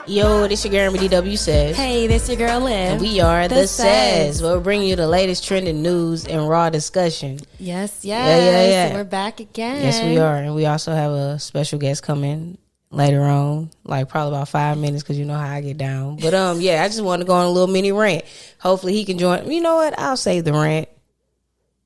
Yo, this your girl DW Says. Hey, this your girl Liv. And we are The Says. We'll bring you the latest trending news and raw discussion. Yes. Yeah. We're back again. Yes, we are. And we also have a special guest coming later on, like probably about 5 minutes, because you know how I get down. But yeah, I just want to go on a little mini rant. Hopefully he can join. You know what? I'll save the rant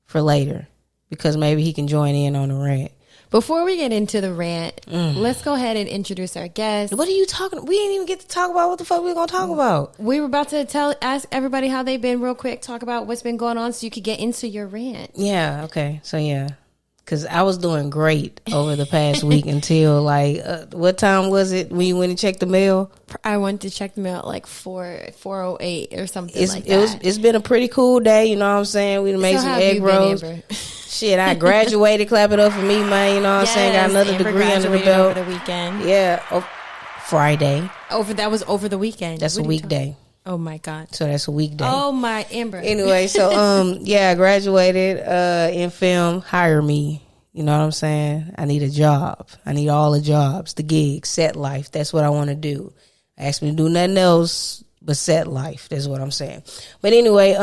for later, because maybe he can join in on the rant. Before we get into the rant, let's go ahead and introduce our guest. What are you talking? We didn't even get to talk about what the fuck we gonna talk about. We were about to ask everybody how they've been real quick, talk about what's been going on so you could get into your rant. Yeah, okay. So yeah, because I was doing great over the past week until like, what time was it when you went and checked the mail? I went to check the mail at like 4:08 or something like that. It's been a pretty cool day, you know what I'm saying? We made some egg rolls. Shit, I graduated. Clap it up for me, man. You know what I'm saying? Got another degree under the belt. Over the weekend. Yeah. Friday. That was over the weekend. That's a weekday. Oh my God. So that's a weekday. Oh my Amber. Anyway, so yeah, I graduated in film. Hire me. You know what I'm saying? I need a job. I need all the jobs, the gigs, set life. That's what I want to do. Ask me to do nothing else but set life. That's what I'm saying. But anyway,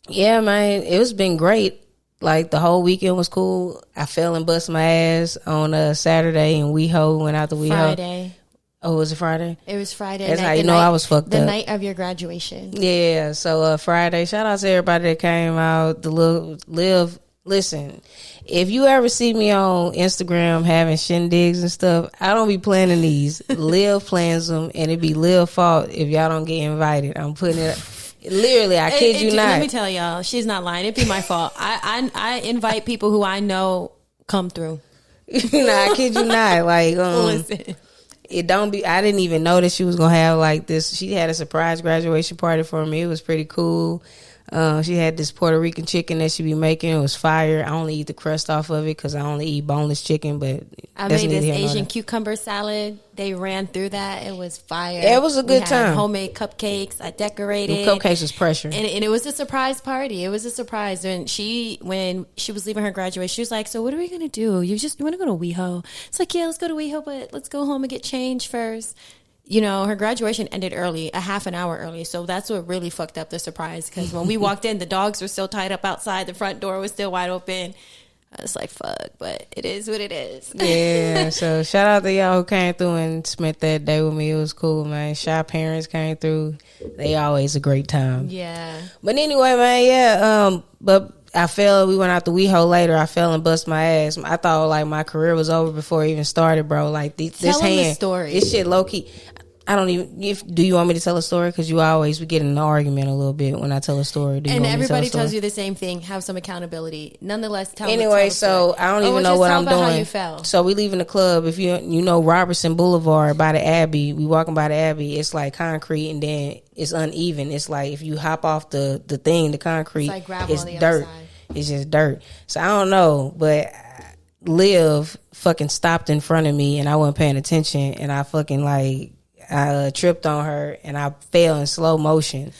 yeah, man, it's been great. Like, the whole weekend was cool. I fell and bust my ass on Saturday, and WeHo went out to WeHo. Friday. Oh, was it Friday? It was Friday. That's how you know I was fucked up. The night of your graduation. Yeah, so Friday. Shout out to everybody that came out. The Live. Listen, if you ever see me on Instagram having shindigs and stuff, I don't be planning these. Liv plans them, and it be Liv fault if y'all don't get invited. I'm putting it... Literally, I kid you not. Let me tell y'all, she's not lying. It'd be my fault. I invite people who I know come through. I kid you not. Like, listen, it don't be. I didn't even know that she was gonna have like this. She had a surprise graduation party for me. It was pretty cool. She had this Puerto Rican chicken that she be making. It was fire. I only eat the crust off of it because I only eat boneless chicken. But I made this Asian cucumber salad. They ran through that. It was fire. It was a good time. Homemade cupcakes. I decorated. The cupcakes was pressure. And it was a surprise party. It was a surprise. And when she was leaving her graduation, she was like, "So what are we going to do? You want to go to WeHo?" It's like, "Yeah, let's go to WeHo, but let's go home and get changed first." You know, her graduation ended early, a half an hour early. So that's what really fucked up the surprise. Because when we walked in, the dogs were still tied up outside. The front door was still wide open. I was like, fuck, but it is what it is. Yeah, so shout out to y'all who came through and spent that day with me. It was cool, man. Shy parents came through. They always a great time. Yeah. But anyway, man, yeah, but we went out to WeHo later. I fell and bust my ass. I thought like my career was over before it even started, bro. Like this hand, the story. This shit low key. I don't even. Do you want me to tell a story? Because you always we get in an argument a little bit when I tell a story. And everybody tells you the same thing. Have some accountability. Nonetheless, tell so I don't even know what I'm doing. How you fell. So we leaving the club. If you know Robertson Boulevard by the Abbey, we walking by the Abbey. It's like concrete, and then it's uneven. It's like if you hop off the thing, the concrete, it's like gravel it's on the dirt. Other side. It's just dirt. So I don't know, but Liv fucking stopped in front of me, and I wasn't paying attention, and I fucking like. I tripped on her and I fell in slow motion,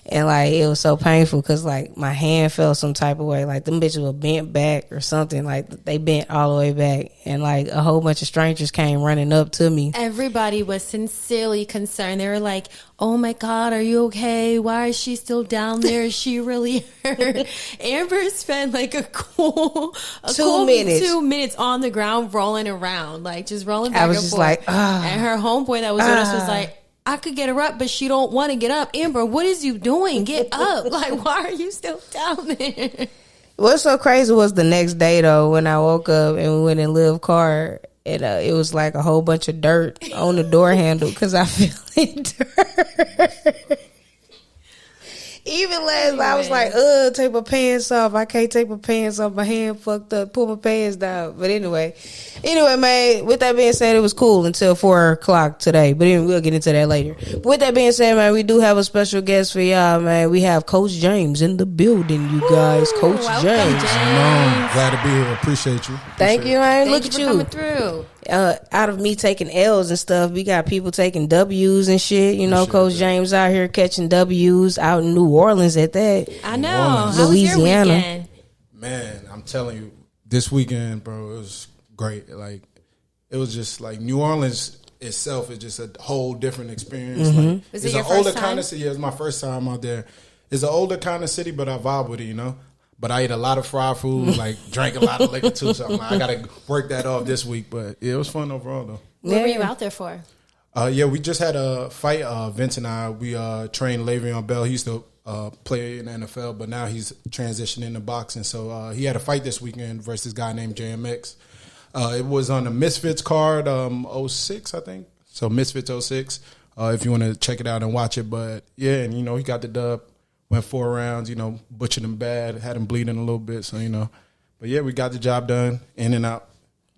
and like it was so painful because like my hand felt some type of way, like them bitches were bent back or something, like they bent all the way back, and like a whole bunch of strangers came running up to me. Everybody was sincerely concerned. They were like, "Oh my God, are you okay? Why is she still down there? Is she really hurt?" Amber spent like a cool 2 minutes on the ground rolling around, like just rolling back and forth. I was just like, and her homeboy that was with us was like, "I could get her up, but she don't want to get up. Amber, what is you doing? Get up. Like, why are you still down there?" What's so crazy was the next day, though, when I woke up and we went in Liv's car, and it was like a whole bunch of dirt on the door handle because I fell in dirt. Even last night, I was like, take my pants off. I can't take my pants off. My hand fucked up. Pull my pants down. But anyway, man, with that being said, it was cool until 4 o'clock today. But then we'll get into that later. But with that being said, man, we do have a special guest for y'all, man. We have Coach James in the building, you guys. Coach James. Glad to be here. Appreciate you. Thank you, man. Look at you. Coming through. Out of me taking L's and stuff, we got people taking W's and shit. You know, Coach James out here catching W's out in New Orleans at that. I know. How Louisiana. was your weekend? Man, I'm telling you, this weekend, bro, it was great. Like, it was just like New Orleans itself is just a whole different experience. Like, Was it's it your an first older time? kind of city. Yeah, it's my first time out there. It's an older kind of city, but I vibe with it, you know. But I ate a lot of fried food, like drank a lot of liquor too. So I'm like, I gotta work that off this week. But yeah, it was fun overall though. What were you out there for? Yeah, we just had a fight. Vince and I, we trained Le'Veon Bell. He used to play in the NFL, but now he's transitioning into boxing. So he had a fight this weekend versus a guy named JMX. It was on the Misfits card, 06, I think. So Misfits 06, if you want to check it out and watch it. But yeah, and you know, he got the dub. Went 4 rounds, you know, butchered him bad, had him bleeding a little bit. So, you know, but yeah, we got the job done, in and out.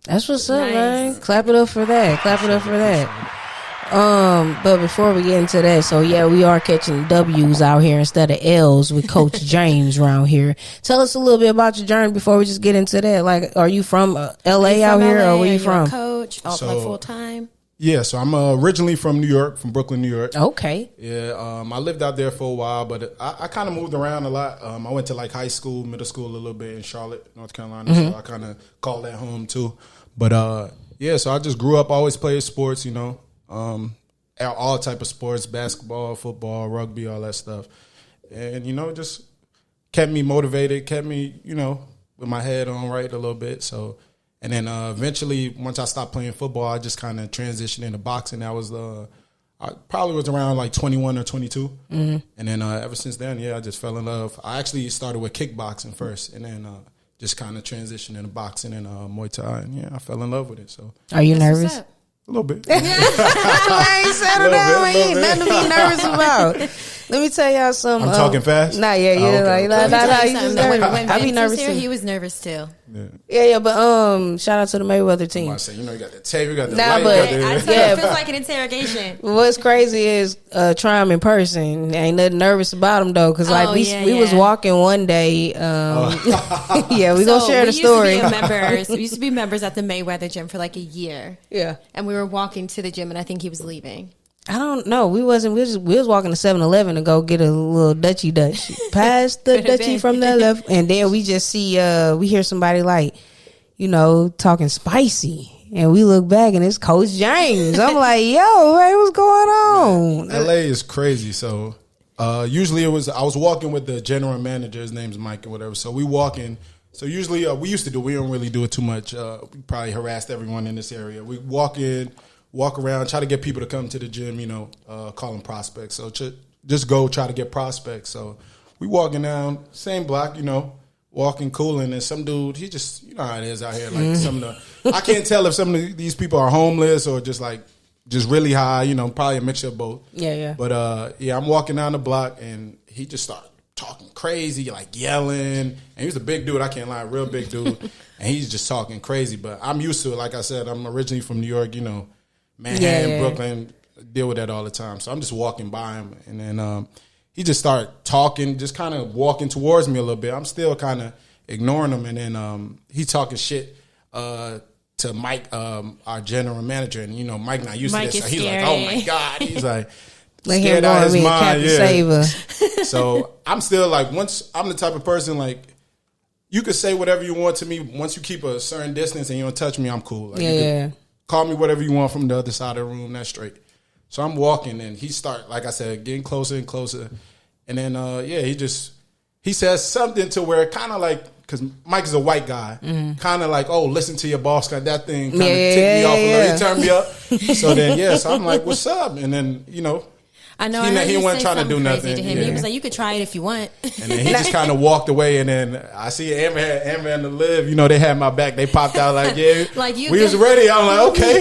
That's what's up, Nice. man. Clap it up for that. Clap it up for that. But before we get into that, so yeah, we are catching W's out here instead of L's with Coach James around here. Tell us a little bit about your journey before we just get into that. Like, are you from LA out here, or where you from? Coach, like full time. Yeah, so I'm originally from New York, from Brooklyn, New York. Okay. Yeah, I lived out there for a while, but I kind of moved around a lot. I went to like high school, middle school a little bit in Charlotte, North Carolina, so I kind of call that home too. But yeah, so I just grew up, always played sports, you know, all type of sports, basketball, football, rugby, all that stuff. And, you know, just kept me motivated, kept me, you know, with my head on right a little bit, so... And then eventually, once I stopped playing football, I just kind of transitioned into boxing. That was I probably was around like 21 or 22. And then ever since then, yeah, I just fell in love. I actually started with kickboxing first, and then just kind of transitioned into boxing and Muay Thai. And yeah, I fell in love with it. So Are you That's nervous? what's up. a little bit. I ain't settled down. Ain't nothing to be nervous about. Let me tell y'all something. I'm talking fast? Nah, yeah, Oh, okay, like, okay. nah, Let me tell you you just something. nervous. When I be Vince nervous was here, too. he was nervous too. Yeah, but shout out to the Mayweather I team. say, you know, you got the tape, you got the Nah, light, but- you got I the... tell you, Yeah, it feels but- like an interrogation. What's crazy is try him in person. Ain't nothing nervous about him though, because like Oh, we yeah, was yeah. walking one day. Yeah, we gonna share the We story. used to be members at the Mayweather gym for like a year, Yeah, and we were walking to the gym, and I think he was leaving. I don't know. We wasn't. We was walking to 7-Eleven to go get a little Dutchy Dutch. Past the Could have Dutchy been. from the left, and then we just see. We hear somebody like, you know, talking spicy. And we look back and it's Coach James. I'm like, yo, man, what's going on? LA is crazy. So usually I was walking with the general manager. His name's Mike or whatever. So we walking. So usually we don't really do it too much. We probably harassed everyone in this area. We walk in, walk around, try to get people to come to the gym, you know, call them prospects. So just go try to get prospects. So we walking down, same block, you know, walking, cooling, and some dude, he just, you know how it is out here. Like some of the, I can't tell if some of these people are homeless or just really high, you know, probably a mixture of both. Yeah, yeah. But yeah, I'm walking down the block and he just started talking crazy, like yelling. And he was a big dude, I can't lie, real big dude. And he's just talking crazy. But I'm used to it. Like I said, I'm originally from New York, you know, Manhattan, Yeah. Brooklyn, deal with that all the time. So I'm just walking by him. And then he just started talking, just kind of walking towards me a little bit. I'm still kind of ignoring him. And then he talking shit to Mike, our general manager. And, you know, Mike not used Mike to this. So is he's like, scary. oh, my God. He's like, Let him scared go out on his me, mind. Captain Yeah. Saver. So I'm still like, once I'm the type of person, like, you could say whatever you want to me. Once you keep a certain distance and you don't touch me, I'm cool. Like, you could Yeah. call me whatever you want from the other side of the room. That's straight. So I'm walking and he start, like I said, getting closer and closer. And then, yeah, he says something to where it kind of like, because Mike is a white guy, kind of like, oh, listen to your boss. Got that thing kind of ticked me off a little. He turned me up. So then, yeah, so I'm like, what's up? And then, you know, I know. He I heard he you wasn't say trying to something do crazy nothing. to him. He Yeah. was like, "You could try it if you want." And then he just kind of walked away, and then I see Amber and the Liv. You know, they had my back. They popped out like, yeah, Like, you we was good? ready. I'm like, okay.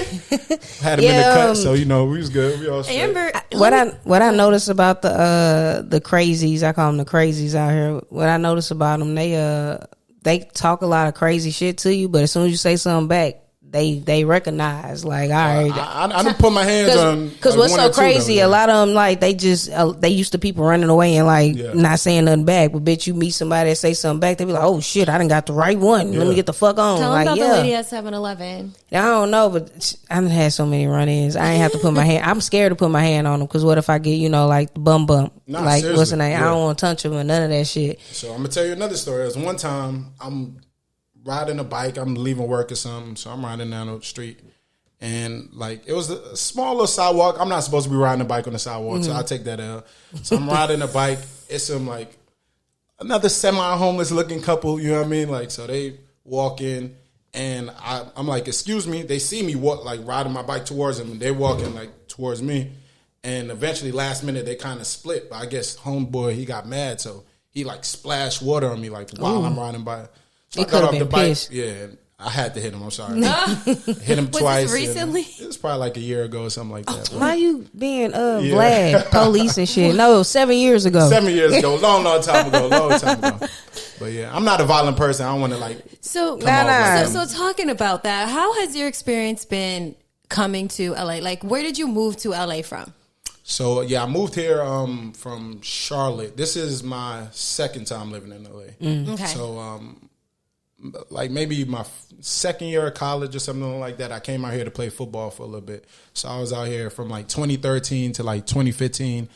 Had him in the Yeah, cut, so you know we was good. We all straight. Amber, What I notice about the crazies, I call them the crazies out here. What I notice about them, they talk a lot of crazy shit to you, but as soon as you say something back, they recognize, like, all right. I didn't put my hands on Because like what's one so or two, crazy, though, yeah. a lot of them, like, they just they used to people running away and like Yeah. not saying nothing back. But bitch, you meet somebody that say something back, they be like, oh shit, I done got the right one. Let me Yeah. get the fuck on. tell him Like, about yeah, the lady at 7-Eleven. I don't know, but I done had so many run-ins. I ain't have to put my hand. I'm scared to put my hand on them because what if I get, you know, like the bum bump? Nah, Like seriously, what's the name? I yeah. don't want to touch them or none of that shit. So I'm gonna tell you another story. There's one time I'm riding a bike. I'm leaving work or something, so I'm riding down the street, And like it was a small little sidewalk. I'm not supposed to be riding a bike on the sidewalk, so I take that out. So I'm riding a bike. It's some like another semi-homeless looking couple. You know what I mean? Like so they walk in, and I'm like, excuse me. They see me walk like riding my bike towards them, and they walking like towards me. And eventually, last minute, they kind of split. But I guess homeboy he got mad, so he like splashed water on me like while I'm riding by. So he could have been pissed. Yeah, and I had to hit him. I'm sorry. Hit him twice. Was this recently? It was probably like a year ago or something like that. Why you being Vlad, police and shit? No, it was 7 years ago. 7 years ago, long time ago. But yeah, I'm not a violent person. I don't want to like. So talking about that, how has your experience been coming to LA? Like, where did you move to LA from? So yeah, I moved here from Charlotte. This is my second time living in LA. Okay. So like maybe my second year of college or something like that, I came out here to play football for a little bit. So I was out here from like 2013 to like 2015,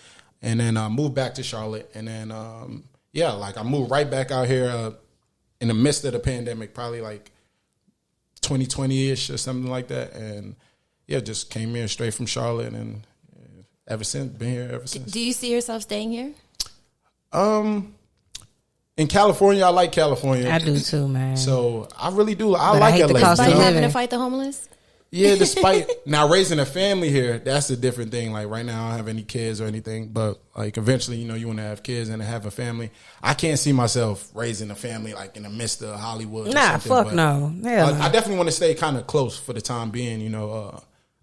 and then I moved back to Charlotte, and then like I moved right back out here in the midst of the pandemic, probably like 2020-ish or something like that, and yeah, just came here straight from Charlotte, and ever since, been here ever since. Do you see yourself staying here? In California, I like California. I do too, man. So I really do. I But like I hate the LA. cost of Despite living. having to fight the homeless? Yeah, despite now raising a family here, that's a different thing. Like right now, I don't have any kids or anything, but like eventually, you want to have kids and have a family. I can't see myself raising a family like in the midst of Hollywood. Nah, fuck no. Hell no. I definitely want to stay kind of close for the time being.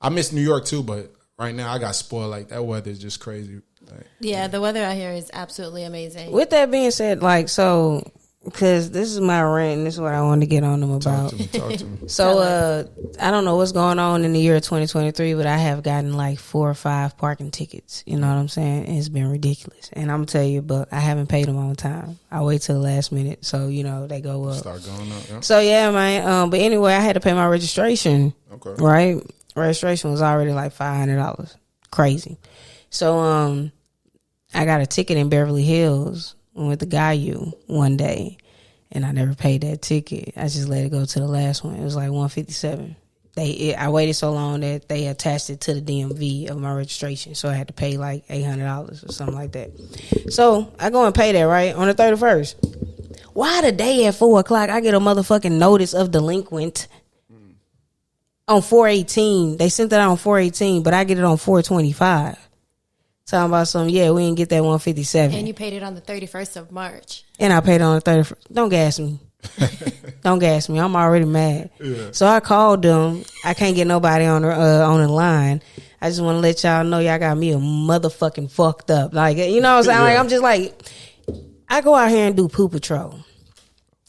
I miss New York too, but right now I got spoiled. Like that weather is just crazy. Like, Yeah, the weather out here is absolutely amazing. With that being said, like, so, because this is my rant, and this is what I wanted to get on them about. talk to me. So, I don't know what's going on in the year 2023, but I have gotten like 4 or 5 parking tickets. You know what I'm saying? It's been ridiculous. And I'm going to tell you, but I haven't paid them on time. I wait till the last minute. So, they go up. Start going up. Yeah. So, yeah, man. But anyway, I had to pay my registration. Okay. Right? Registration was already like $500. Crazy. So, I got a ticket in Beverly Hills with the Guyu one day, and I never paid that ticket. I just let it go to the last one. It was like $157. I waited so long that they attached it to the DMV of my registration, so I had to pay like $800 or something like that. So I go and pay that right on the 31st. Why the day at 4:00 I get a motherfucking notice of delinquent on 4/18? They sent that out on 4/18, but I get it on 4/25. Talking about we didn't get that 157. And you paid it on the 31st of March. And I paid it on the 31st. Don't gas me. Don't gas me. I'm already mad. Yeah. So I called them. I can't get nobody on the line. I just want to let y'all know y'all got me a motherfucking fucked up. Like, you know what I'm saying? Like, I'm just like, I go out here and do poo patrol.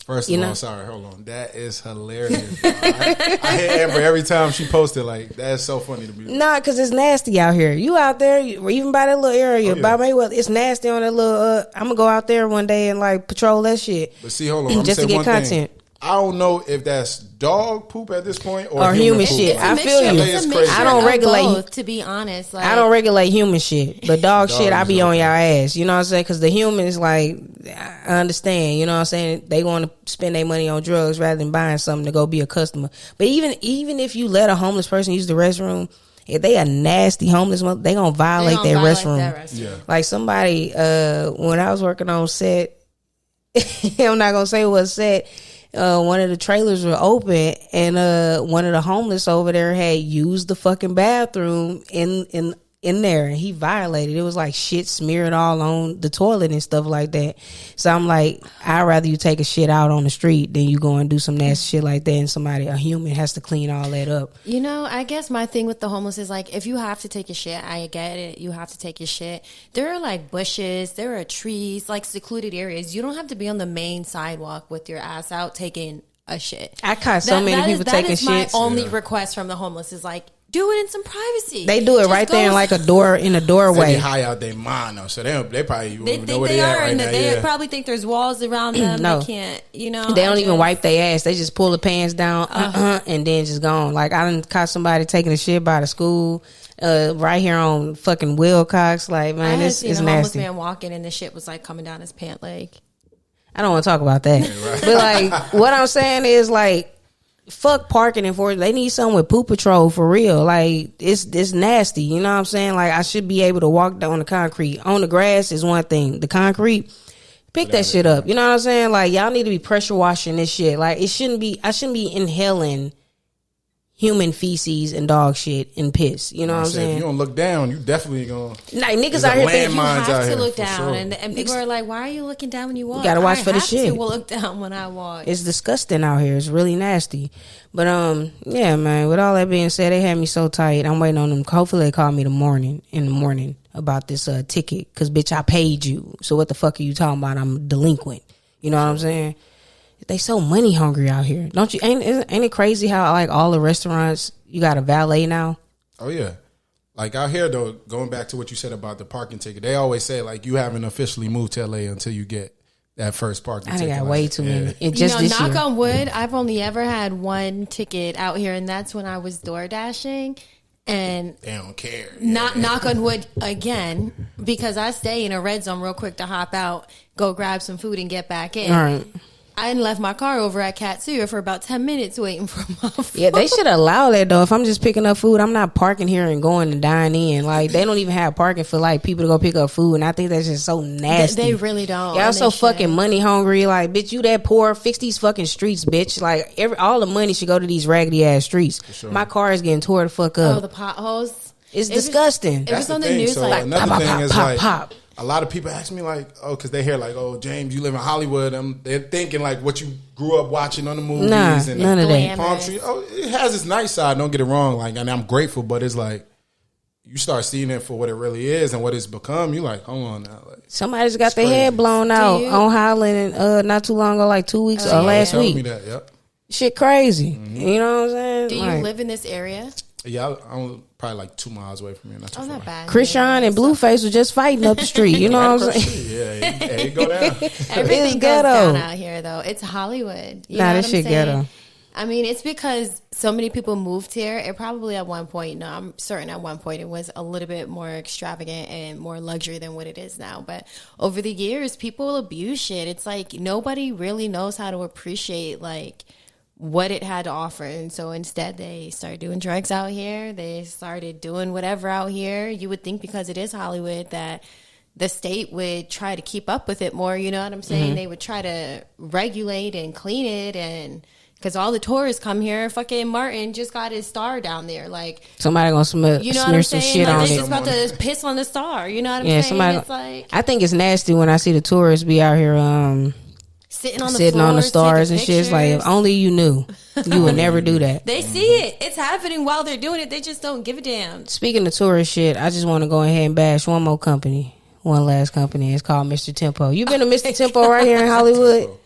First of all, sorry, hold on. That is hilarious. I hear Amber every time she posted. Like, that's so funny to me. Nah, because it's nasty out here. You out there, even by that little area, by Mayweather, it's nasty on that little. I'm going to go out there one day and, like, patrol that shit. But see, hold on. I'm just to get content. I don't know if that's dog poop at this point or human poop. shit. I feel you. I don't regulate both, to be honest. Like, I don't regulate human shit, but dog shit, I be on y'all ass. You know what I'm saying? Because the human is like, I understand. You know what I'm saying? They want to spend their money on drugs rather than buying something to go be a customer. But even if you let a homeless person use the restroom, if they a nasty homeless, they gonna violate that restroom. Yeah. Like somebody, when I was working on set, I'm not gonna say what set. One of the trailers were open, and one of the homeless over there had used the fucking bathroom in there, and he violated. It was like shit smeared all on the toilet and stuff like that. So I'm like, I'd rather you take a shit out on the street than you go and do some nasty shit like that, and a human has to clean all that up. I guess my thing with the homeless is like, if you have to take a shit, I get it. You have to take your shit. There are like bushes, there are trees, like secluded areas. You don't have to be on the main sidewalk with your ass out taking a shit. I caught so many people taking shit. That is my only request from the homeless is like, do it in some privacy. They do it right there in like a door in a doorway. They high out their mind though, so they probably they know think where they at are, right and now. they probably think there's walls around them. No. They can't, They don't even wipe their ass. They just pull the pants down, and then just gone. Like I done caught somebody taking a shit by the school, right here on fucking Wilcox. Like man, it's seen a nasty. homeless man walking, and the shit was like coming down his pant leg. I don't want to talk about that, but like what I'm saying is like, fuck parking enforcement. They need something with poop patrol for real. Like it's nasty. You know what I'm saying? Like I should be able to walk down the concrete. On the grass is one thing. The concrete, pick that shit up. You know what I'm saying? Like y'all need to be pressure washing this shit. Like it shouldn't be. I shouldn't be inhaling human feces and dog shit and piss. You know what I'm saying? If you don't look down, you definitely gonna. Like niggas out here think you have to here, look down, sure. and people are like, "Why are you looking down when you walk?" You gotta watch for the shit. I have to look down when I walk. It's disgusting out here. It's really nasty. But yeah, man. With all that being said, they had me so tight. I'm waiting on them. Hopefully, they call me in the morning about this ticket. Cause bitch, I paid you. So what the fuck are you talking about? I'm delinquent. You know what I'm saying? They so money hungry out here, don't you? Ain't it crazy how like all the restaurants you got a valet now? Oh yeah, like out here though. Going back to what you said about the parking ticket, they always say like you haven't officially moved to LA until you get that first parking ticket. I got way too many. It just this knock year. on wood, I've only ever had one ticket out here, and that's when I was door dashing. And they don't care. Not knock on wood again, because I stay in a red zone real quick to hop out, go grab some food, and get back in. All right. I left my car over at Katsuya for about 10 minutes waiting for my food. Yeah, they should allow that though. If I'm just picking up food, I'm not parking here and going to dine in. Like they don't even have parking for like people to go pick up food, and I think that's just so nasty. They really don't. Y'all so fucking money hungry. Like, bitch, you that poor? Fix these fucking streets, bitch. Like all the money should go to these raggedy ass streets. Sure. My car is getting tore the fuck up. Oh, the potholes. It's disgusting. It was on the news. So like another pop, thing pop, is pop, like. Pop. A lot of people ask me like, oh, because they hear like, oh, James, you live in Hollywood. They're thinking like what you grew up watching on the movies and none of that. palm tree. Oh, it has its nice side. Don't get it wrong. Like, and I'm grateful, but it's like you start seeing it for what it really is and what it's become. You like, hold on now. Like, somebody's got their head blown out on Highland not too long ago, like 2 weeks or last week. Me that, yep. Shit crazy. Mm-hmm. You know what I'm saying? Do you live in this area? Yeah, I'm probably like 2 miles away from here. Not too far. Not bad. Krishan and Blueface was just fighting up the street. You know what I'm saying? Yeah, it go down. Everything goes down out here, though. It's Hollywood. You know this shit ghetto. I mean, it's because so many people moved here. It probably at one point, no, I'm certain at one point it was a little bit more extravagant and more luxury than what it is now. But over the years, people abuse shit. It's like nobody really knows how to appreciate like what it had to offer, and so instead they started doing drugs out here. They started doing whatever out here. You would think because it is Hollywood that the state would try to keep up with it more, you know what I'm saying? Mm-hmm. They would try to regulate and clean it, and because all the tourists come here. Fucking Martin just got his star down there. Like somebody gonna smear some shit like on they it. just about to piss on the star, you know what I'm saying? Somebody, it's like, I think it's nasty when I see the tourists be out here sitting on the stars and shit. It's like, if only you knew, you would never do that. They see it. It's happening while they're doing it. They just don't give a damn. Speaking of tourist shit, I just want to go ahead and bash one more company. One last company. It's called Mr. Tempo. You been to Mr. Tempo right here in Hollywood?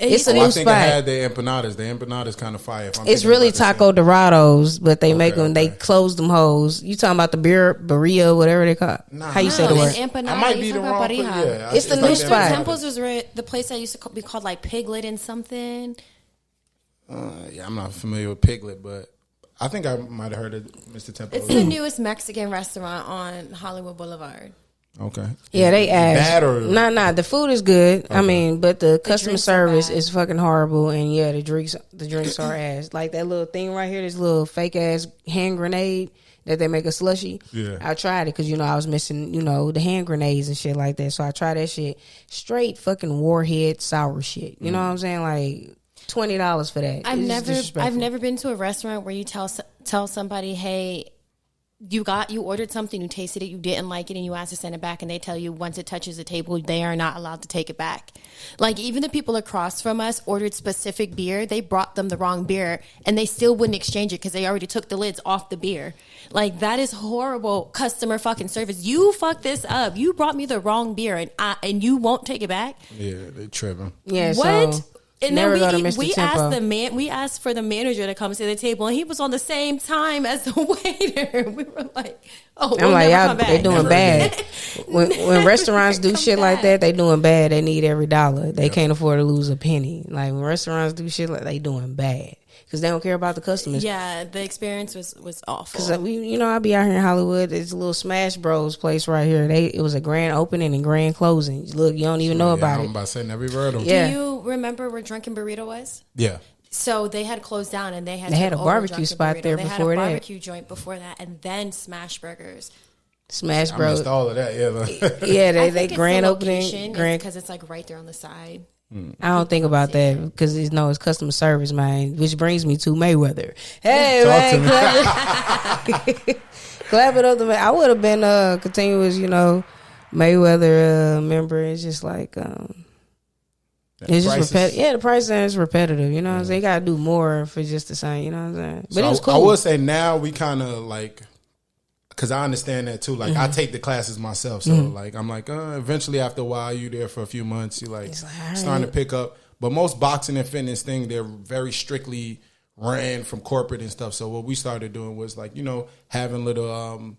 It's a new I think spot. I had the empanadas. The empanadas kind of fire. It's really Taco Dorados, but they make them. They close them hoes. You talking about the birria, whatever they call? How you say the word? Empanada, I might be the wrong place. Yeah, it's the new spot. Temples was the place that used to be called like Piglet and something. Yeah, I'm not familiar with Piglet, but I think I might have heard of Mr. Tempo. It's the newest Mexican restaurant on Hollywood Boulevard. Okay. Yeah, they asked. Bad or nah. The food is good. Okay. I mean, but the customer service is fucking horrible. And yeah, the drinks are ass. Like that little thing right here, this little fake ass hand grenade that they make a slushy. Yeah, I tried it because I was missing the hand grenades and shit like that. So I tried that shit. Straight fucking warhead sour shit. You know what I'm saying? Like $20 for that. I've never been to a restaurant where you tell somebody, hey, you ordered something, you tasted it, you didn't like it, and you asked to send it back, and they tell you once it touches the table, they are not allowed to take it back. Like, even the people across from us ordered specific beer, they brought them the wrong beer, and they still wouldn't exchange it because they already took the lids off the beer. Like, that is horrible customer fucking service. You fucked this up. You brought me the wrong beer, and you won't take it back? Yeah, they tripping. Yeah, what? So and never then go to Mr. we Tempo. We asked for the manager to come to the table, and he was on the same time as the waiter. We were like, "Oh, I'm like, y'all, they doing bad." when restaurants do shit like that, they doing bad. They need every dollar. They can't afford to lose a penny. Like when restaurants do shit like, they doing bad because they don't care about the customers. Yeah, the experience was awful. Because I be out here in Hollywood. It's a little Smash Bros place right here. It was a grand opening and grand closing. Look, you don't even know about it. I'm about to say never heard of. Do you remember where Drunken Burrito was? Yeah. So they had closed down, and they had a barbecue spot there before that. They had a barbecue joint before that, and then Smash Burgers. Smash Bros. I missed all of that. Yeah, they grand opening, because it's like right there on the side. I don't think about that because it's customer service, man. Which brings me to Mayweather. Hey, man, clap it up to me. I would have been a continuous, Mayweather member. It's just like it's just repetitive. Yeah, the price is repetitive. You know what I'm saying? You gotta do more for just the same. You know what I'm saying? But so it was cool. I would say now we kind of like. Because I understand that too. Like I take the classes myself, so like I'm like, eventually after a while, you there for a few months, you like starting to pick up. But most boxing and fitness thing, they're very strictly ran from corporate and stuff. So what we started doing was like, having little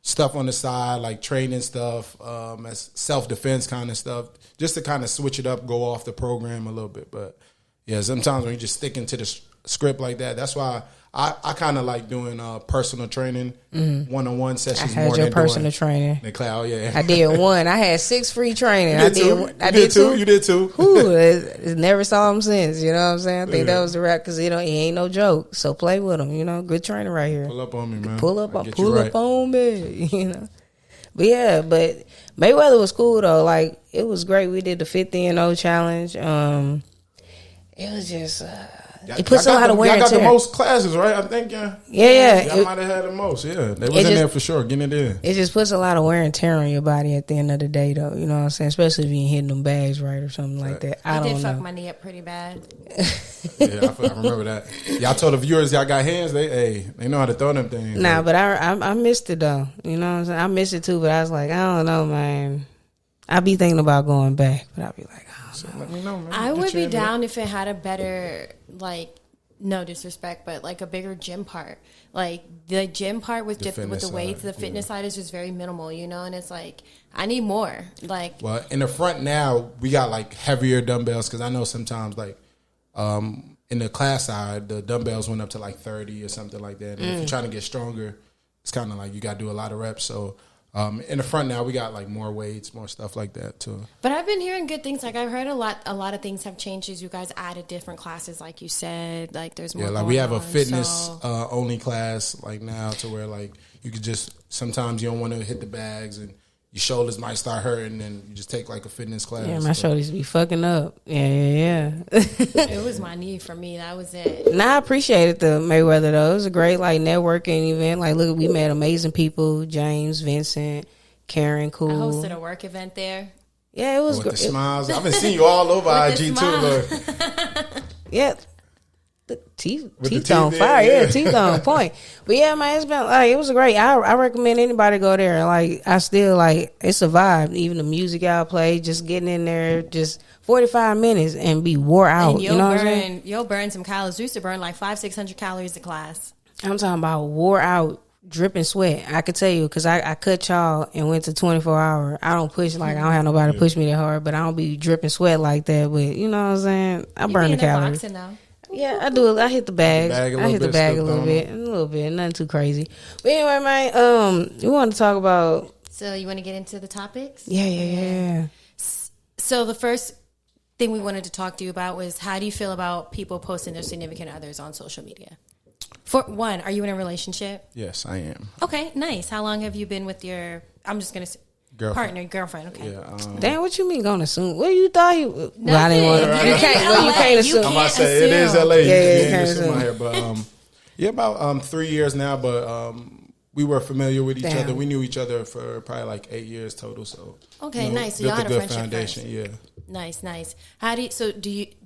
stuff on the side, like training stuff, as self-defense kind of stuff, just to kind of switch it up, go off the program a little bit. But yeah, sometimes when you just sticking to the script like that, that's why I kind of like doing personal training, one-on-one sessions. I had your personal training. The cloud, yeah. I did one. I had 6 free training. I did two. You did two. Ooh, never saw him since. You know what I'm saying? I think that was the rap because he ain't no joke. So play with him. Good training right here. Pull up on me, man. Pull up on me. But yeah, but Mayweather was cool though. Like it was great. We did the 50-0 challenge. It was just. It puts a lot of wear and tear. Y'all got the most classes, right? I think, yeah. Y'all might have had the most, yeah. They was in there for sure, getting it in. It just puts a lot of wear and tear on your body at the end of the day, though. You know what I'm saying? Especially if you ain't hitting them bags right or something like that. I don't know. It did fuck my knee up pretty bad. Yeah, I remember that. Y'all told the viewers y'all got hands. They know how to throw them things. Nah, but I missed it, though. You know what I'm saying? I missed it, too, but I was like, I don't know, man. I be thinking about going back, but I be like, let me know, man. I would be down if it had a better, like, no disrespect, but like a bigger gym part. Like the gym part with the weights, the fitness side is just very minimal, and it's like I need more. Like, well, in the front now we got like heavier dumbbells because I know sometimes like in the class side the dumbbells went up to like 30 or something like that. And if you're trying to get stronger, it's kind of like you got to do a lot of reps. So. In the front now, we got like more weights, more stuff like that too. But I've been hearing good things. Like I've heard a lot of things have changed as you guys added different classes, like you said. Like there's more. Yeah, like we have a fitness only class like now to where like you could just sometimes you don't want to hit the bags and your shoulders might start hurting and you just take like a fitness class. Yeah, my shoulders be fucking up. Yeah. It was my knee for me. That was it. I appreciated the Mayweather though. It was a great like networking event. Like look, we met amazing people. James, Vincent, Karen, cool. I hosted a work event there. Yeah, it was great. With the smiles. I've been seeing you all over IG too. Look. Yeah. The teeth on fire, yeah, teeth on point. But yeah, man, it's been like it was great. I recommend anybody go there. Like I still like it survived. Even the music y'all play, just getting in there, just 45 minutes and be wore out. And you know what I'm saying? You'll burn some calories. We used to burn like 500-600 calories a class. I'm talking about wore out, dripping sweat. I could tell you because I cut y'all and went to 24 hour. I don't push like I don't have nobody to push me that hard, but I don't be dripping sweat like that. But you know what I'm saying? I burn the calories. Yeah, I do. I hit the bag. I hit the bag a little bit, nothing too crazy. But anyway, man, we want to talk about. So you want to get into the topics? Yeah. So the first thing we wanted to talk to you about was how do you feel about people posting their significant others on social media? For one, are you in a relationship? Yes, I am. Okay, nice. How long have you been with your? I'm just gonna say. Girlfriend. Okay. Yeah. Damn, what you mean gonna assume? What you thought you? Well, I didn't want to. You can't assume. I'm about to say it is LA. You can't assume out here, but about 3 years now. But we were familiar with each other. We knew each other for probably like 8 years total. So okay, nice. So y'all had a friendship foundation. First. Yeah. Nice. How do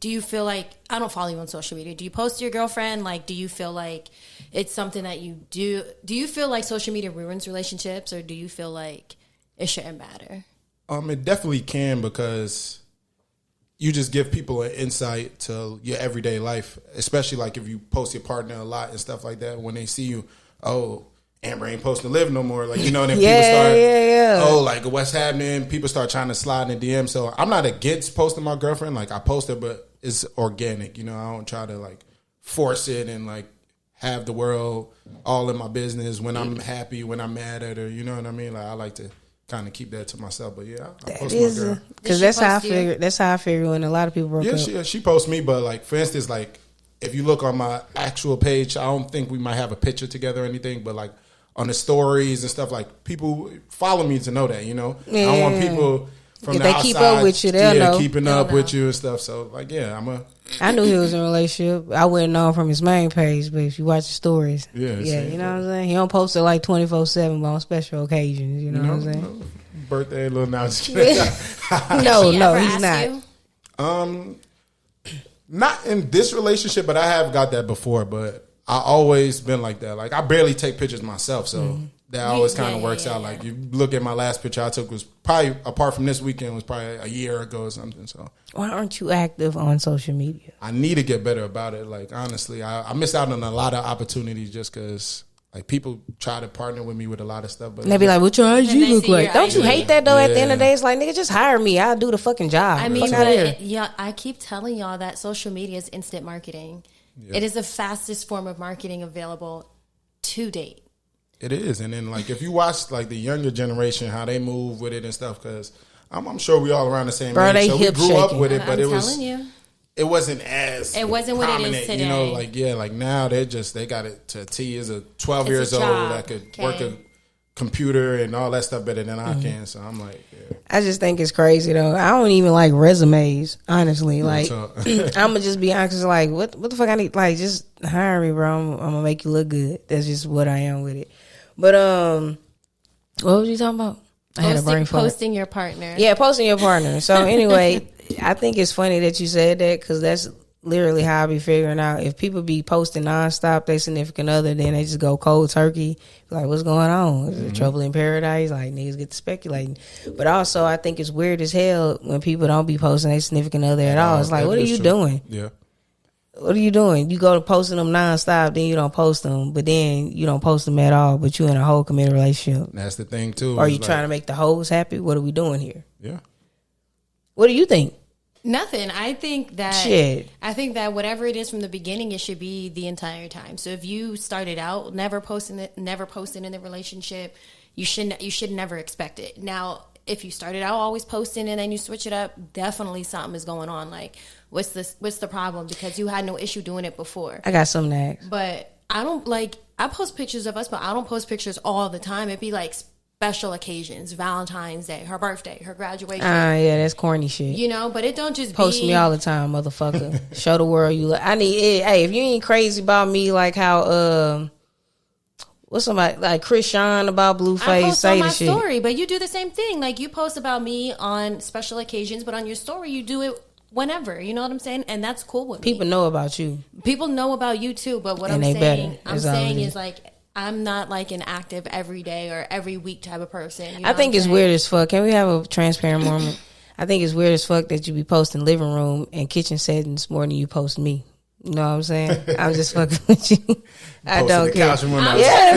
you feel like I don't follow you on social media? Do you post to your girlfriend? Like, do you feel like it's something that you do? Do you feel like social media ruins relationships, or do you feel like it shouldn't matter? It definitely can because you just give people an insight to your everyday life, especially like if you post your partner a lot and stuff like that. When they see you, oh, Amber ain't posting to live no more. Like, you know, and then people start, oh, like what's happening? People start trying to slide in the DM. So I'm not against posting my girlfriend. Like I post it, but it's organic. You know, I don't try to like force it and like have the world all in my business when I'm happy, when I'm mad at her. You know what I mean? Like I like to kind of keep that to myself, but yeah, I post my girl because that's how I figure. That's how I figure when a lot of people broke up. Yeah, she posts me, but like for instance, like if you look on my actual page, I don't think we might have a picture together or anything, but like on the stories and stuff, like people follow me to know that, you know. I don't want people from if the they outside, keep up with you, they'll know. keeping up with you and stuff. So like, I knew he was in a relationship. I wouldn't know from his main page, but if you watch the stories, you know what I'm saying. He don't post it like 24/7, but on special occasions. You know what I'm saying. Birthday, little now. No, he's not. Not in this relationship, but I have got that before. But I always been like that. Like I barely take pictures myself, so that always kind of works out. Like you look at my last picture I took was probably, apart from this weekend, was probably a year ago or something. So why aren't you active on social media? I need to get better about it. Like honestly, I missed out on a lot of opportunities just because. Like people try to partner with me with a lot of stuff, but they be like, "What your IG look like?" Don't you hate that though? At the end of the day, it's like, nigga, just hire me. I'll do the fucking job. I mean, I keep telling y'all that social media is instant marketing. Yeah. It is the fastest form of marketing available to date. It is, and then like if you watch like the younger generation how they move with it and stuff, because I'm sure we all around the same age, so we grew up with it, but it wasn't as what it is today. You know, like like now they got it to a T. Is a 12 years old that could work a computer and all that stuff better than I can. So I'm like, I just think it's crazy though. I don't even like resumes, honestly. Like I'm gonna just be honest, like what the fuck I need? Like just hire me, bro. I'm gonna make you look good. That's just what I am with it. But what was you talking about? I had a brain fart. Posting your partner. Yeah, posting your partner. So anyway, I think it's funny that you said that because that's literally how I be figuring out if people be posting nonstop their significant other, then they just go cold turkey. Like, what's going on? Is there trouble in paradise? Like, niggas get to speculating. But also, I think it's weird as hell when people don't be posting their significant other at all. It's like, what are you doing? Yeah. What are you doing? You go to posting them nonstop, then you don't post them, but then you don't post them at all, but you in a whole committed relationship. That's the thing, too. Are you trying to make the hoes happy? What are we doing here? Yeah. What do you think? Nothing. I think that whatever it is from the beginning, it should be the entire time. So if you started out never posting in the relationship, you should never expect it. Now, if you started out always posting and then you switch it up, definitely something is going on. Like, what's the problem? Because you had no issue doing it before. I got something next. But I post pictures of us, but I don't post pictures all the time. It'd be like special occasions, Valentine's Day, her birthday, her graduation. Yeah, that's corny shit. You know, but it don't just post me all the time, motherfucker. Show the world you look. I need it. Hey, if you ain't crazy about me, like how what's somebody like Chris Sean about Blueface I post say on my the shit. Story, but you do the same thing. Like you post about me on special occasions, but on your story you do it whenever. You know what I'm saying? And that's cool with me. People know about you. People know about you too. But what I'm saying is like, I'm not like an active every day or every week type of person. You know I think it's weird as fuck. Can we have a transparent moment? I think it's weird as fuck that you be posting living room and kitchen settings more than you post me. You know what I'm saying? I'm just fucking with you. I don't care. It's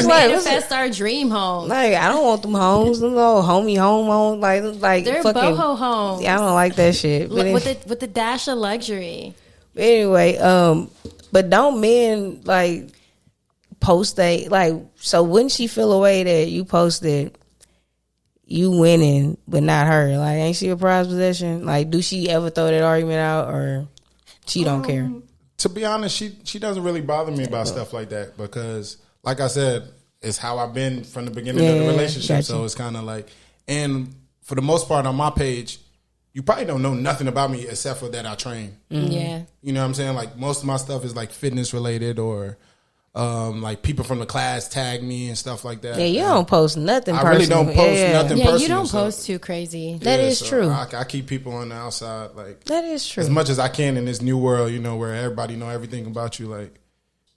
like manifest our dream home. Like I don't want them homes, them little homie home, like they're fucking boho homes. Yeah, I don't like that shit. But with the dash of luxury. But anyway, but don't men like post so wouldn't she feel a way that you posted you winning but not her? Like ain't she a prized possession? Like do she ever throw that argument out or she don't care? To be honest, she doesn't really bother me about stuff like that because, like I said, it's how I've been from the beginning of the relationship. Gotcha. So it's kind of like, and for the most part on my page, you probably don't know nothing about me except for that I train. Mm-hmm. Yeah. You know what I'm saying? Like most of my stuff is like fitness related or like people from the class tag me and stuff like that. Yeah, you don't post nothing personal. I really don't post nothing personal. Yeah, you don't post too crazy. That is true. I keep people on the outside. Like that is true. As much as I can in this new world, you know, where everybody know everything about you. Like,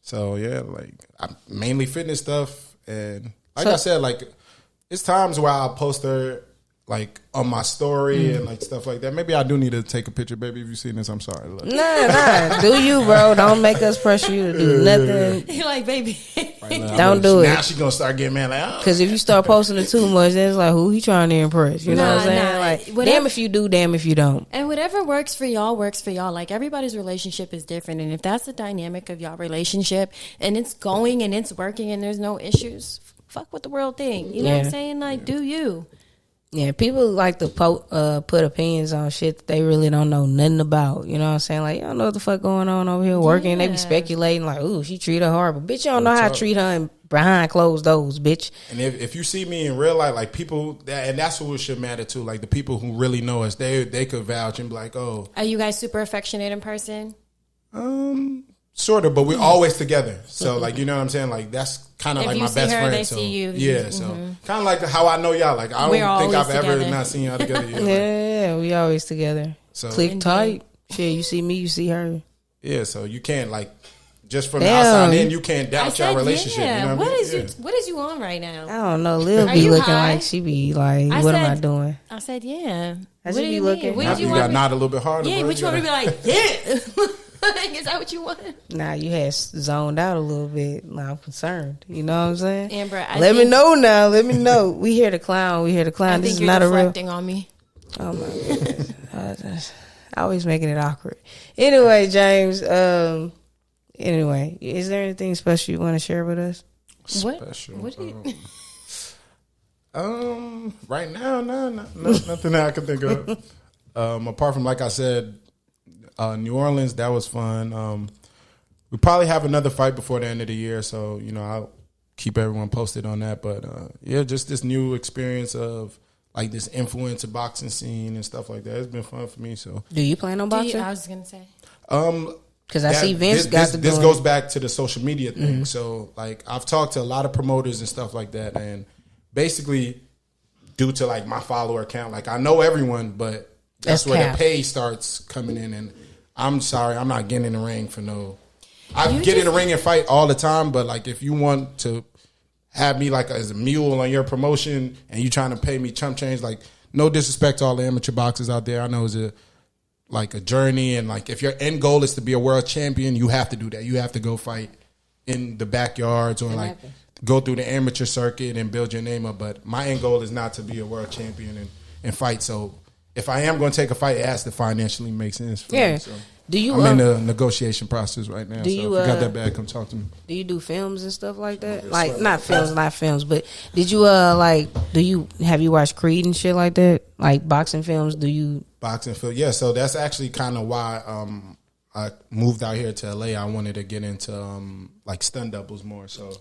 so yeah, like I mainly fitness stuff. And like I said, like it's times where I'll post her like on my story and like stuff like that. Maybe I do need to take a picture, baby. If you seen this, I'm sorry. Look. Nah. Do you, bro? Don't make us pressure you to do nothing. You're like, baby, right now, don't do it. Now she gonna start getting mad. Like, because if you start posting it too much, then it's like, who he trying to impress? You know what I'm saying? Like, whatever, damn if you do, damn if you don't. And whatever works for y'all works for y'all. Like everybody's relationship is different, and if that's the dynamic of y'all relationship, and it's going and it's working, and there's no issues, fuck what the world think. You know what I'm saying? Like, do you? Yeah, people like to put opinions on shit that they really don't know nothing about. You know what I'm saying? Like, you don't know what the fuck going on over here working. Yeah. They be speculating like, ooh, she treat her horrible. Bitch, you don't know how to treat her behind closed doors, bitch. And if you see me in real life, like people, and that's what should matter too. Like the people who really know us, they could vouch and be like, oh. Are you guys super affectionate in person? Sort of, but we're always together. So, like, you know what I'm saying? Like, that's kind of like my best friend. They so, see you. Yeah, so kind of like how I know y'all. Like, I don't think I've ever not seen y'all together yet. Yeah, we always together. So click tight. Shit, you see me, you see her. Yeah, so you can't like just from the outside in, you can't doubt your relationship. Yeah. You know what is you on right now? I don't know. Lil be looking like she be like, what am I doing? I said, yeah. What do you looking? You got nod a little bit harder. Yeah, what you want me to be like? Yeah. Is that what you want? Nah, you had zoned out a little bit. Now I'm concerned. You know what I'm saying? Amber, let me know now. Let me know. We hear the clown. This is not a real. Reflecting on me. Oh my goodness. Always making it awkward. Anyway, James. Anyway, is there anything special you want to share with us? Special. What do you? Right now, nothing that I can think of. Apart from, like I said, New Orleans, that was fun. We probably have another fight before the end of the year, so I'll keep everyone posted on that. But yeah, just this new experience of like this influencer boxing scene and stuff like that. It's been fun for me. So, do you plan on boxing? I was gonna say. Because I see Vince this goes back to the social media thing. Mm-hmm. So like I've talked to a lot of promoters and stuff like that, and basically due to like my follower count, like I know everyone, but that's where the pay starts coming in. And I'm sorry, I'm not getting in the ring for no. I get in the ring and fight all the time, but like if you want to have me like as a mule on your promotion and you trying to pay me chump change, like no disrespect to all the amateur boxers out there. I know it's a journey, and like if your end goal is to be a world champion, you have to do that. You have to go fight in the backyards or like go through the amateur circuit and build your name up. But my end goal is not to be a world champion and fight. So if I am going to take a fight, it has to financially make sense for me. So I'm in the negotiation process right now. So if you got that bad, come talk to me. Do you do films and stuff like that? Like not films, but did you have you watched Creed and shit like that? Like boxing films? Boxing film? Yeah. So that's actually kind of why I moved out here to LA. I wanted to get into like stunt doubles more. So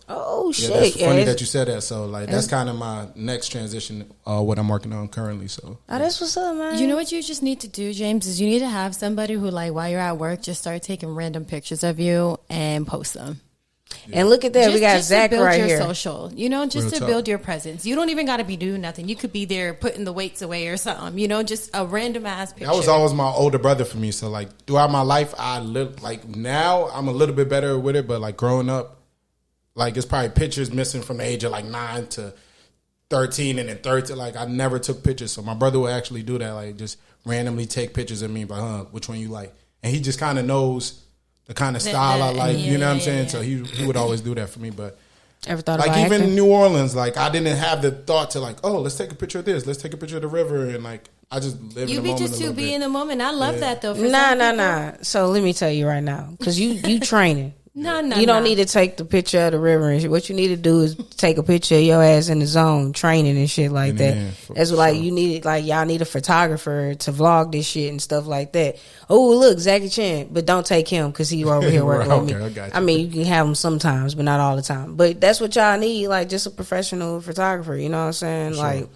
shit, that's funny that you said that. So like that's kind of my next transition. What I'm working on currently. So that's what's up, man. You know what you just need to do, James, is you need to have somebody who like while you're at work just start taking random pictures of you and post them. Yeah. And look at that, we got Zach right here. Social, just to build your presence. You don't even got to be doing nothing. You could be there putting the weights away or something. Just a random ass picture. That was always my older brother for me. So like throughout my life, I live like now I'm a little bit better with it. But like growing up, like it's probably pictures missing from the age of like 9 to 13, and then 13. Like I never took pictures. So my brother would actually do that. Like just randomly take pictures of me, like, which one you like? And he just kind of knows the kind of style I like, you know what I'm saying? Yeah. So he would always do that for me. But ever thought like about even acting? in New Orleans, like I didn't have the thought to like, let's take a picture of this, let's take a picture of the river, and like I just live in the moment. You be just to be in the moment. I love that though. Nah. So let me tell you right now, because you training. No. You don't need to take the picture of the river and shit. What you need to do is take a picture of your ass in the zone, training and shit like that. That's what like you need. Like y'all need a photographer to vlog this shit and stuff like that. Oh, look, Zachy Chan, but don't take him because he over here working with me. I mean, you can have him sometimes, but not all the time. But that's what y'all need, like just a professional photographer. You know what I'm saying? Sure. Like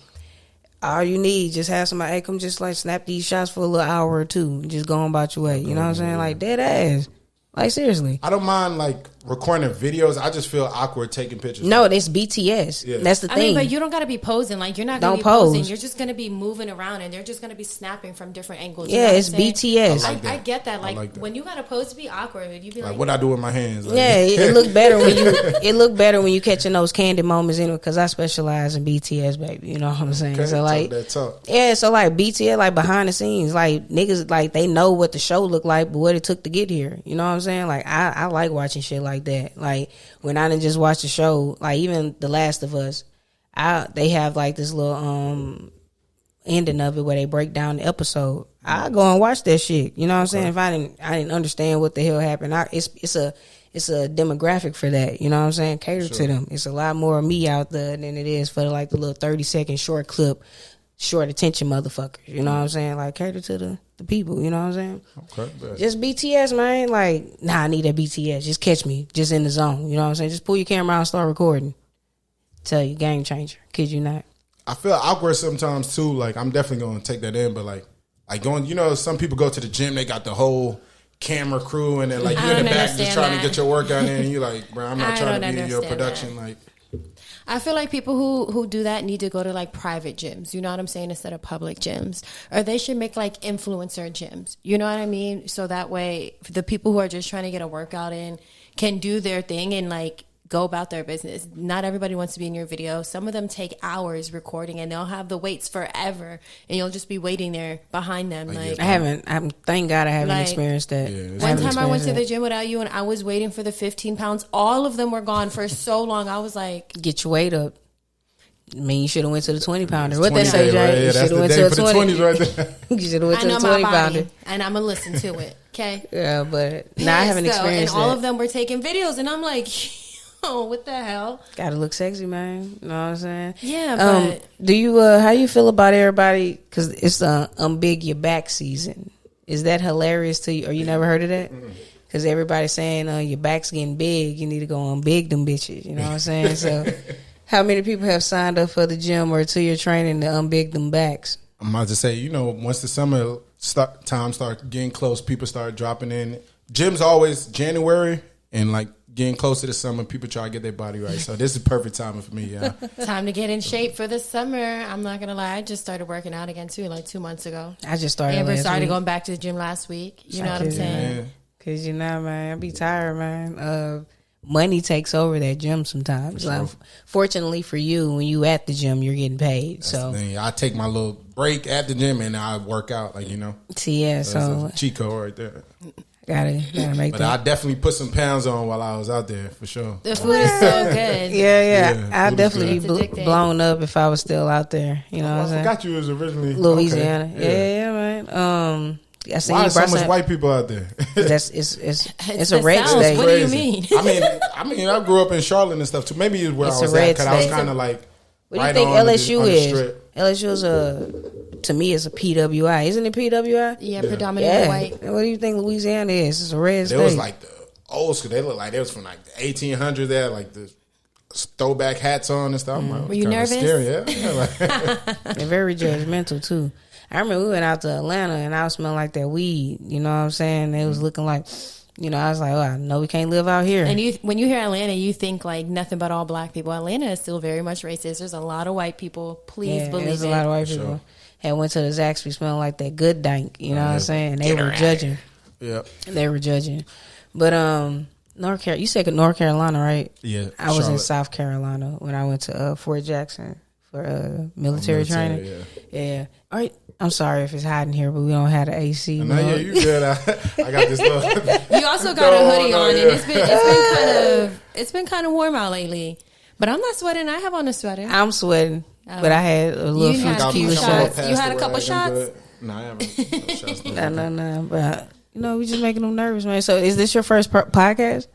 all you need, just have somebody, hey, come just like snap these shots for a little hour or two, and just go on about your way. You know what I'm saying? Like dead ass. Like seriously, I don't mind like recording videos. I just feel awkward taking pictures. No, that's BTS. Yeah. That's the thing. I mean, but you don't got to be posing. Like you're not going to be posing. You're just going to be moving around, and they're just going to be snapping from different angles. Yeah, it's BTS. I get that. Like when you got to pose to be awkward, you be like, what I do with my hands. Like. Yeah, it look better when you catching those candid moments in it. Because I specialize in BTS, baby. You know what I'm saying? Okay, so like, yeah. So like BTS, like behind the scenes, like niggas, like they know what the show looked like, but what it took to get here. You know what I'm saying? Like I like watching shit like that. Like when I didn't just watch the show, like even The Last of Us, they have like this little ending of it where they break down the episode. I go and watch that shit. You know what I'm saying? If I didn't understand what the hell happened, it's a demographic for that. You know what I'm saying? Cater to them. It's a lot more of me out there than it is for like the little 30-second short clip short attention motherfuckers. You know what I'm saying? Like cater to the people. You know what I'm saying? Okay, bet. Just BTS, man. Like, nah, I need that BTS. Just catch me, just in the zone. You know what I'm saying? Just pull your camera out and start recording. Tell you, game changer. Kid you not. I feel awkward sometimes too. Like I'm definitely gonna take that in, but like going, you know, some people go to the gym, they got the whole camera crew, and then like you in the back just trying to get your workout in, and you like, bro, I'm not trying to be in your production. That. Like, I feel like people who do that need to go to like private gyms. You know what I'm saying? Instead of public gyms, or they should make like influencer gyms. You know what I mean? So that way, the people who are just trying to get a workout in can do their thing and like go about their business. Not everybody wants to be in your video. Some of them take hours recording, and they'll have the waits forever, and you'll just be waiting there behind them. Like thank God I haven't experienced that. Yeah, one time I went to the gym without you, and I was waiting for the 15 pounds. All of them were gone for so long. I was like, get your weight up. I mean, you should have went to the 20 pounder. What they say, Jay? Right? You should have went to the 20. Right there. You should have went to the 20 pounder. And I'm gonna listen to it. Okay. Yeah, but I haven't experienced and all that. of them were taking videos, and I'm like, oh, what the hell? Gotta look sexy, man. You know what I'm saying? Yeah, but do you how you feel about everybody? Because it's unbig your back season. Is that hilarious to you? Or you never heard of that? Because everybody's saying your back's getting big. You need to go unbig them bitches. You know what I'm saying? So, how many people have signed up for the gym or to your training to unbig them backs? I'm about to say, you know, once the summer time start getting close, people start dropping in. Gyms always January and like. Getting close to the summer, people try to get their body right. So this is perfect timing for me, yeah. Time to get in shape for the summer. I'm not going to lie. I just started working out again, too, like 2 months ago. I just started Amber last started week. going back to the gym last week. You know what I'm saying? Because you know, man, I be tired, man. Money takes over that gym sometimes. Like, fortunately for you, when you at the gym, you're getting paid. That's so I take my little break at the gym and I work out, like, you know. See, yeah, so cheat code right there. Gotta make but that. I definitely put some pounds on while I was out there, for sure. The food is so good. Yeah. I'd definitely be blown up if I was still out there. You know what I'm saying? I forgot you was originally Louisiana. Okay. Yeah, man. I Why are so much white people out there? It's a red South. state. What do you mean? I mean, I grew up in Charlotte and stuff too. Maybe it's where I was at because I was kind of like. What do you think LSU is? LSU is to me, it's a PWI. Isn't it PWI? Yeah, predominantly white. And what do you think Louisiana is? It's a red state. It was like the old school. They look like they was from like the 1800s. They had like the throwback hats on and stuff. Were you nervous? Scary, yeah. They're very judgmental too. I remember we went out to Atlanta and I was smelling like that weed. You know what I'm saying? They was looking like, you know, I was like, oh, I know we can't live out here. And when you hear Atlanta, you think like nothing but all black people. Atlanta is still very much racist. There's a lot of white people. Please believe there's it. a lot of white people. Sure. And went to the Zaxby smelling like that good dank. You know what I'm saying? And they were judging. Yeah. They were judging. But you said North Carolina, right? Yeah. I was in South Carolina when I went to Fort Jackson for military training. Yeah. All right. I'm sorry if it's hot in here, but we don't have the AC. No, yeah, you good. I got this little. You also got a hoodie on, and it's been kind of warm out lately. But I'm not sweating. I have on a sweater. I'm sweating, but I had a little few tequila shots. You had a couple shots. No, I haven't. Shots. No. But we just making them nervous, man. So, is this your first podcast?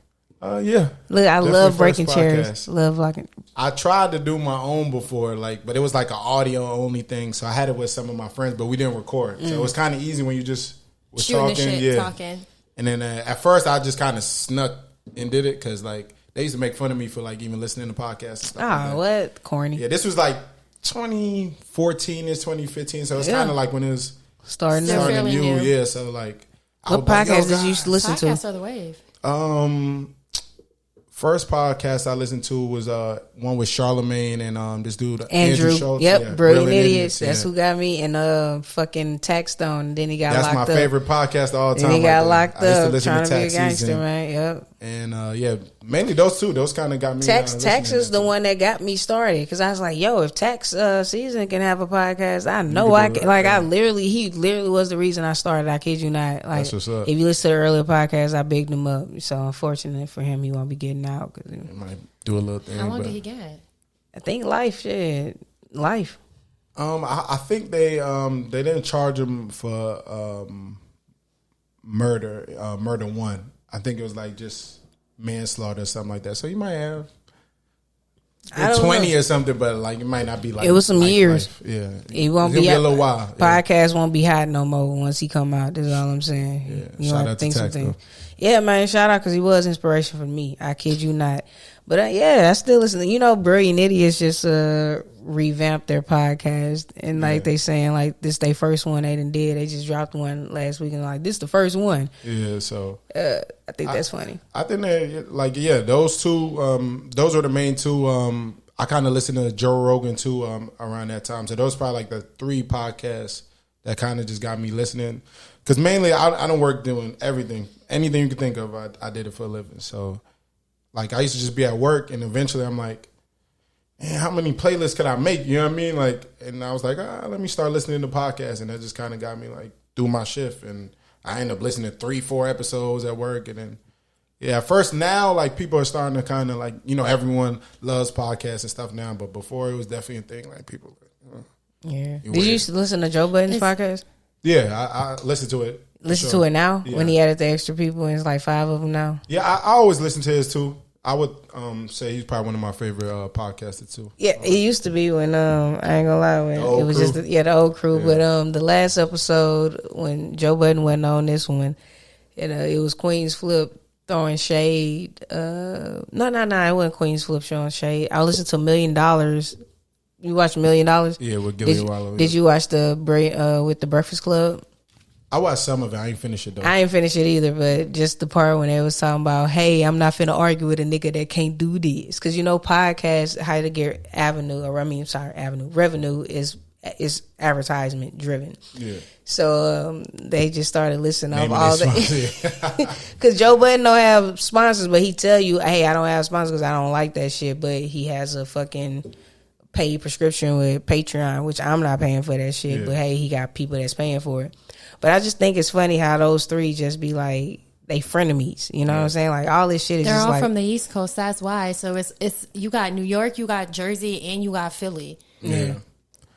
Yeah. Look, I love breaking chairs. Love like. I tried to do my own before, but it was like an audio only thing. So I had it with some of my friends, but we didn't record. So it was kind of easy when you just was talking. And then at first I just kind of snuck and did it because like they used to make fun of me for like even listening to podcasts and stuff. Oh, what corny? Yeah, this was like 2014 is 2015, so it's kind of like when it was starting new. Yeah, so like what podcast did you listen to? Podcasts are the wave. First podcast I listened to was one with Charlemagne and this dude Andrew Schultz. Yep, yeah, Brilliant Idiots. That's who got me. And fucking Taxstone. Then he got locked up. That's my favorite podcast of all time. And he got locked up trying to be a gangster, man. Yep. And mainly those two. Those kind of got me. Tax is the one that got me started because I was like, yo, if Tax Season can have a podcast, I know I can. Like, he literally was the reason I started. I kid you not. Like, that's what's up. If you listen to the earlier podcast, I bigged him up. So unfortunately for him, he won't be getting out. Cause he might do a little thing. How long did he get? I think life. I think they didn't charge him for murder 1. I think it was like just manslaughter or something like that. So you might have I don't 20 know. or something, but like it might not be like It was some life, years. Yeah, It won't It's be gonna a little while. Yeah. Podcast won't be hot no more once he come out. That's all I'm saying. Yeah. You Shout want out to think some Tax, things. though. Yeah, man. Shout out because he was inspiration for me. I kid you not. But yeah, I still listen. You know, Brilliant Idiots just revamped their podcast, and like they saying like this they first one they done did. They just dropped one last week, and like this the first one. Yeah, so I think that's funny. I think that like those two, those are the main two. I kind of listened to Joe Rogan too around that time. So those probably like the 3 podcasts that kind of just got me listening. Because mainly I don't work doing everything, anything you can think of. I did it for a living. So like I used to just be at work, and eventually I'm like, man, how many playlists could I make? You know what I mean? Like, and I was like, let me start listening to podcasts, and that just kind of got me like through my shift, and I ended up listening to 3-4 episodes at work, and then first now like people are starting to kind of like everyone loves podcasts and stuff now, but before it was definitely a thing like people. Yeah. Did you used to listen to Joe Budden's podcast? Yeah, I listened to it. Listen to it now Yeah. when he added the extra people, and it's like 5 of them now. Yeah, I always listen to his too. I would say he's probably one of my favorite podcasters too. Yeah, it used to be when I ain't gonna lie, when old it was crew. just the old crew. Yeah. But the last episode when Joe Budden wasn't on this one, it was Queen's Flip throwing shade. No, it wasn't Queen's Flip showing shade. I listened to $1 Million. You watched $1 Million? Yeah, with Gillian Wallow. Did you watch with the Breakfast Club? I watched some of it. I ain't finished it though. I ain't finished it either, but just the part when they was talking about, hey, I'm not finna argue with a nigga that can't do this. Because, podcast, how to get revenue is advertisement driven. Yeah. So they just started listening off Maybe all they the... Because Joe Budden don't have sponsors, but he tell you, hey, I don't have sponsors because I don't like that shit, but he has a fucking paid prescription with Patreon, which I'm not paying for that shit, but hey, he got people that's paying for it. But I just think it's funny how those 3 just be like, they frenemies. You know what I'm saying? Like all this shit is They're just all like from the East Coast. That's why. So it's you got New York, you got Jersey, and you got Philly. Yeah. And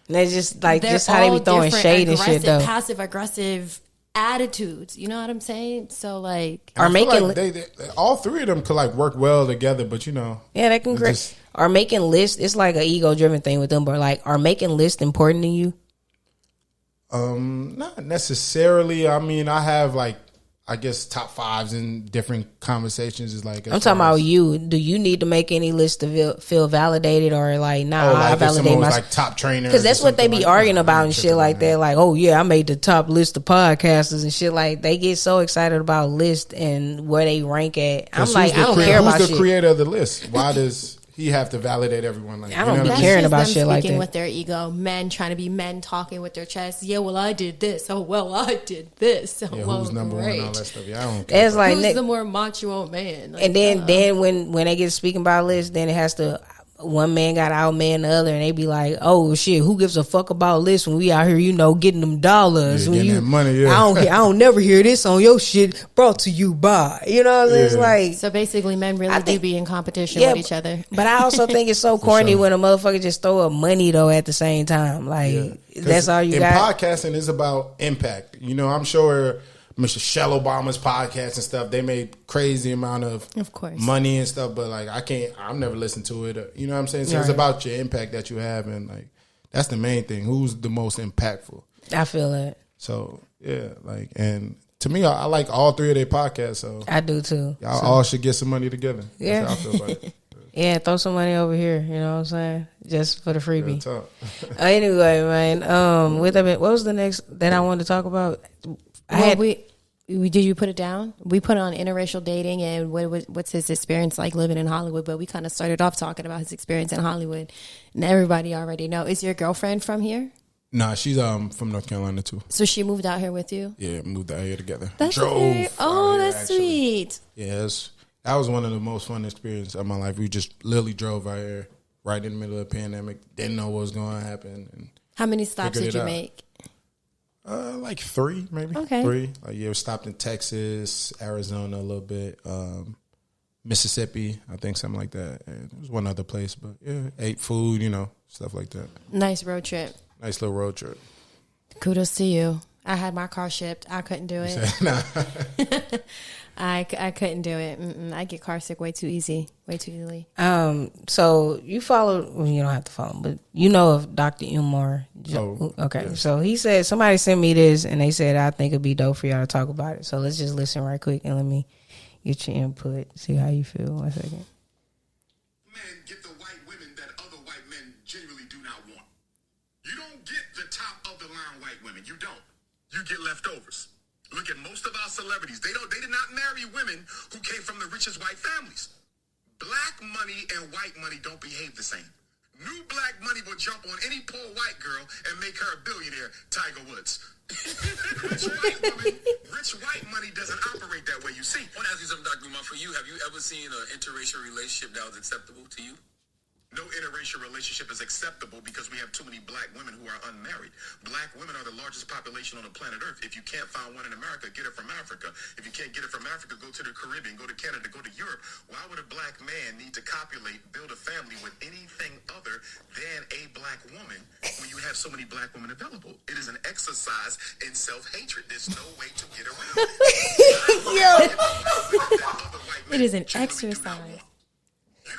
they're just like They're just how they be all throwing different, shade and shit though. passive aggressive attitudes. You know what I'm saying? So like, Are I feel making like they all 3 of them could like work well together, but yeah, they can just- are making lists. It's like an ego driven thing with them, but like are making lists important to you? Not necessarily. I mean, I have like I guess top 5s in different conversations is like. I'm talking about you. Do you need to make any list to feel validated or like nah? Like I if validate someone was myself like top trainer because that's what they be arguing about and shit like that. Like, oh yeah, I made the top list of podcasters and shit. Like they get so excited about lists and where they rank at. I'm like, I don't care about who's the shit. creator of the list? Why does he have to validate everyone? Like, I don't be what caring just about them shit like speaking that. with their ego. Men trying to be men, talking with their chest. Yeah, well, I did this. Oh, well, I did this. Oh, Yeah, well, who's number great. one? All that stuff. Yeah, I don't care. It's like Who's Nick, the more macho man? Like, and then when they get speaking about lists, then it has to. One man got to outman the other, and they be like, "Oh shit, who gives a fuck about lists when we out here, getting them dollars? Yeah, when getting you, that money, yeah. I don't never hear this on your shit brought to you by, you know what I'm saying? It's Yeah. like, So basically, men really do be in competition Yeah, with each other. but I also think it's so corny sure. when a motherfucker just throw up money though at the same time. Like that's all you and got. podcasting is about impact. I'm sure Michelle Obama's podcast and stuff, they made crazy amount of course, money and stuff, but like I've never listened to it. You know what I'm saying? So it's Right. about your impact that you have, and like that's the main thing. Who's the most impactful? I feel it. So yeah, like, and to me, I like all 3 of their podcasts. So I do too. y'all all should get some money together. Yeah. That's how I feel about it. Yeah, throw some money over here. You know what I'm saying? Just for the Real freebie. talk. Anyway, man. What was the next that I wanted to talk about? Did you put it down? We put on interracial dating and what's his experience like living in Hollywood. But we kind of started off talking about his experience in Hollywood, and everybody already know. Is your girlfriend from here? Nah, she's from North Carolina too. So she moved out here with you? Yeah, moved out here together. That's Drove. okay. Oh, out here, that's actually. sweet. Yes, that was one of the most fun experiences of my life. We just literally drove out here right in the middle of the pandemic. Didn't know what was going to happen. And How many stops Figured did it you out. make? like 3, maybe. Okay. 3. We stopped in Texas, Arizona a little bit, Mississippi, I think something like that. And it was one other place, but yeah, ate food, stuff like that. Nice road trip. Nice little road trip. Kudos to you. I had my car shipped. I couldn't do it. Nah. I couldn't do it. I get car sick way too easily. So you follow, well, you don't have to follow him, but you know of Dr. Umar. Okay. Yes. So he said, somebody sent me this and they said, I think it'd be dope for y'all to talk about it. So let's just listen right quick and let me get your input. See how you feel. 1 second. Men get the white women that other white men genuinely do not want. You don't get the top of the line white women. You don't. You get leftovers. Look at most of our celebrities. They did not marry women who came from the richest white families. Black money and white money don't behave the same. New black money will jump on any poor white girl and make her a billionaire, Tiger Woods. Rich white money doesn't operate that way, you see. I want to ask you something, Dr. Umar. For you, have you ever seen an interracial relationship that was acceptable to you? No interracial relationship is acceptable because we have too many black women who are unmarried. Black women are the largest population on the planet Earth. If you can't find one in America, get it from Africa. If you can't get it from Africa, go to the Caribbean, go to Canada, go to Europe. Why would a black man need to copulate, build a family with anything other than a black woman when you have so many black women available? It is an exercise in self-hatred. There's no way to get around it. It is an exercise.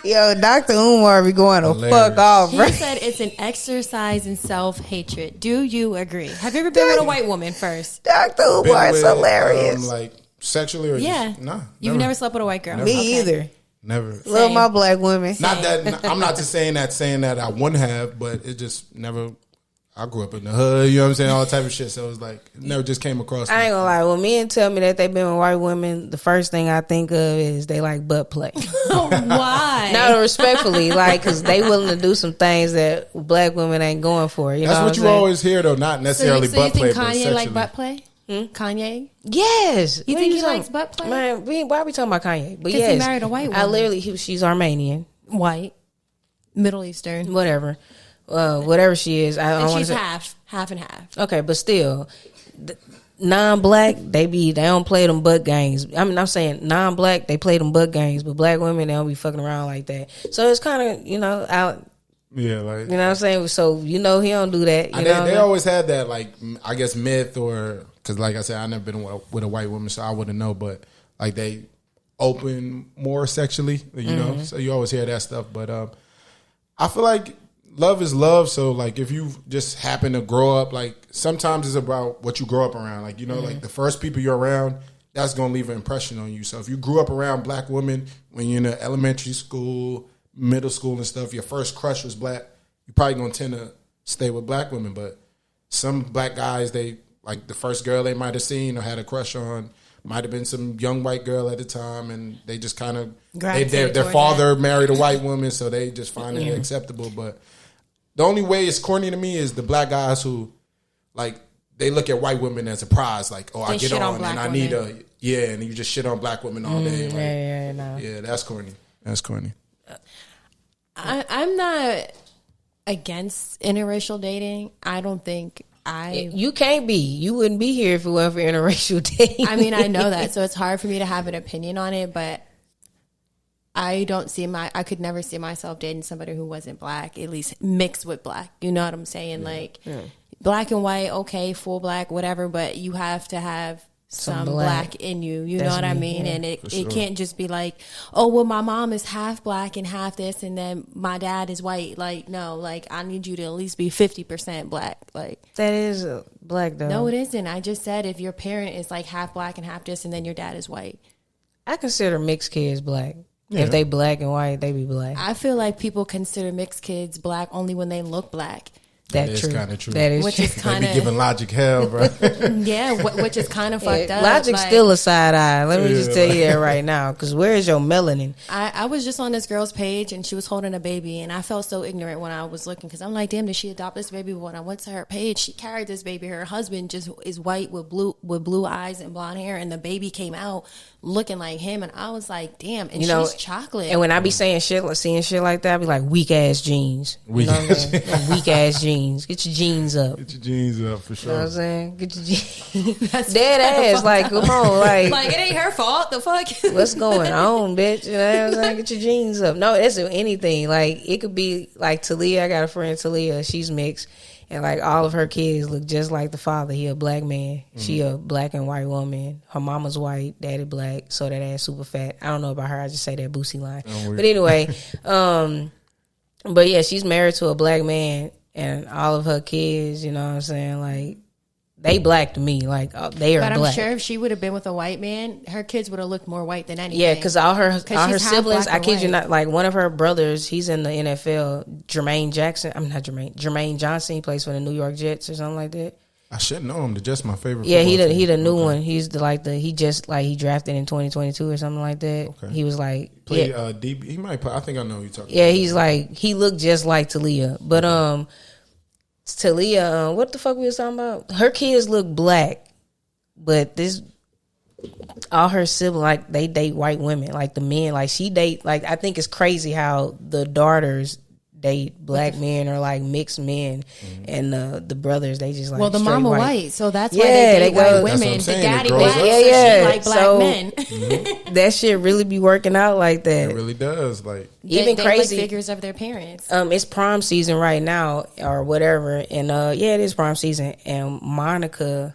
Yo, Dr. Umar be going to Hilarious. fuck off, bro. He said it's an exercise in self-hatred. Do you agree? Have you ever been with a white woman first? Dr. Umar is hilarious. Like sexually or Yeah. just, nah. You've never slept with a white girl? Me Okay. either. Never. Love my black women. Not that I'm not just saying that I wouldn't have, but it just never. I grew up in the hood, you know what I'm saying, all type of shit. So it was like it never just came across. I ain't gonna lie. When men tell me that they been with white women, the first thing I think of is they like butt play. Why? No, respectfully, like, because they willing to do some things that black women ain't going for. You That's know what you I'm saying? always hear, though. Not necessarily so butt you play, think but Kanye sexually. like butt play? Kanye? Yes. You What think are he talking- likes butt play? Man, why are we talking about Kanye? But 'Cause he yes, married a white I woman. literally, she's Armenian, White, Middle Eastern, whatever, whatever she is. I and don't want she's to say. half and half. Okay, but still, non-black, they don't play them butt games. I mean, I'm saying non-black, they play them butt games, but black women, they don't be fucking around like that. So it's kind of, out. Yeah, like You know what I'm saying? So he don't do that. You know what I they mean? always had that, like, I guess, myth, or because, like I said, I never been with a white woman, so I wouldn't know. But like they open more sexually, you know. So you always hear that stuff. But I feel like love is love. So like if you just happen to grow up, like sometimes it's about what you grow up around. Like, you know, like the first people you're around, that's gonna leave an impression on you. So if you grew up around black women when you're in elementary school, middle school and stuff, your first crush was black, you're probably gonna tend to stay with black women. But some black guys, they like the first girl they might have seen or had a crush on might have been some young white girl at the time, and they just kind of Gravitated their toward father married a white woman, so they just find it acceptable. But the only way it's corny to me is the black guys who like they look at white women as a prize, like, oh, I They get shit on on black and I need and you just shit on black women all day. Like, yeah, that's corny. That's corny. I'm not against interracial dating. I don't think You can't be. You wouldn't be here if it weren't for interracial dating. I mean, I know that, so it's hard for me to have an opinion on it, but I could never see myself dating somebody who wasn't black, at least mixed with black. You know what I'm saying? Black and white, okay, full black, whatever, but you have to have some black in you. You know what I mean? And it can't just be like, oh, well, my mom is half black and half this, and then my dad is white. Like, no, like, I need you to at least be 50% black. Like, that is black, though. no, it isn't. I just said if your parent is like half black and half this, and then your dad is white. I consider mixed kids black. Yeah. If they black and white, they be black. I feel like people consider mixed kids black only when they look black. That is kind of true. That is Which true. is They kind be of giving Logic hell, bro. yeah, which is kind of fucked up. Logic's like, still a side eye. Let me just tell you that right now. Because where is your melanin? I was just on this girl's page and she was holding a baby, and I felt so ignorant when I was looking because I'm like, damn, did she adopt this baby? But when I went to her page, she carried this baby. Her husband just is white with blue eyes and blonde hair, and the baby came out looking like him, and I was like, damn, and she's chocolate. And when I be saying shit, seeing shit like that, I be like, weak ass jeans. You know what I'm saying? Weak ass jeans. jeans. Get your jeans up. Get your jeans up for You know what I'm sure. saying? Get your jeans. That's Dead kinda ass. fucked Like, up. come on. Like, Like, it ain't her fault. The fuck? what's going on, bitch? You know what I'm saying? Get your jeans up. No, it's anything. Like, it could be like Talia. I got a friend, Talia. She's mixed. And like all of her kids look just like the father. He a black man. She a black and white woman. Her mama's white, daddy black. So that ass super fat. I don't know about her. I just say that Boosie line. But anyway, but yeah, she's married to a black man, and all of her kids, you know what I'm saying? Like, they black to me. Like, they are But I'm black. sure if she would have been with a white man, her kids would have looked more white than anything. Yeah, because all her she's half siblings, black I and kid you white. not, like one of her brothers, he's in the NFL. Jermaine Johnson, he plays for the New York Jets or something like that. I should know him. They're just my favorite. Yeah, football he the team. new Okay. one. He's he drafted in 2022 or something like that. Okay. He was like, Play yeah, DB. He might play. I think I know who you're talking. yeah, about. he's like, he looked just like Talia. But Talia, what the fuck we was talking about? Her kids look black, but all her siblings, like, they date white women. Like, the men, like, she date, like, I think it's crazy how the daughters date black men or like mixed men, and the brothers, they just like, Well, the straight mama white. white, so that's Yeah, why they they date go- white That's what women. I'm The saying, it daddy grows black, up. so Yeah. she like black So- men. That shit really be working out like that. It really does. Like, Even they crazy. like figures of their parents. It's prom season right now or whatever, and yeah, it is prom season. And Monica's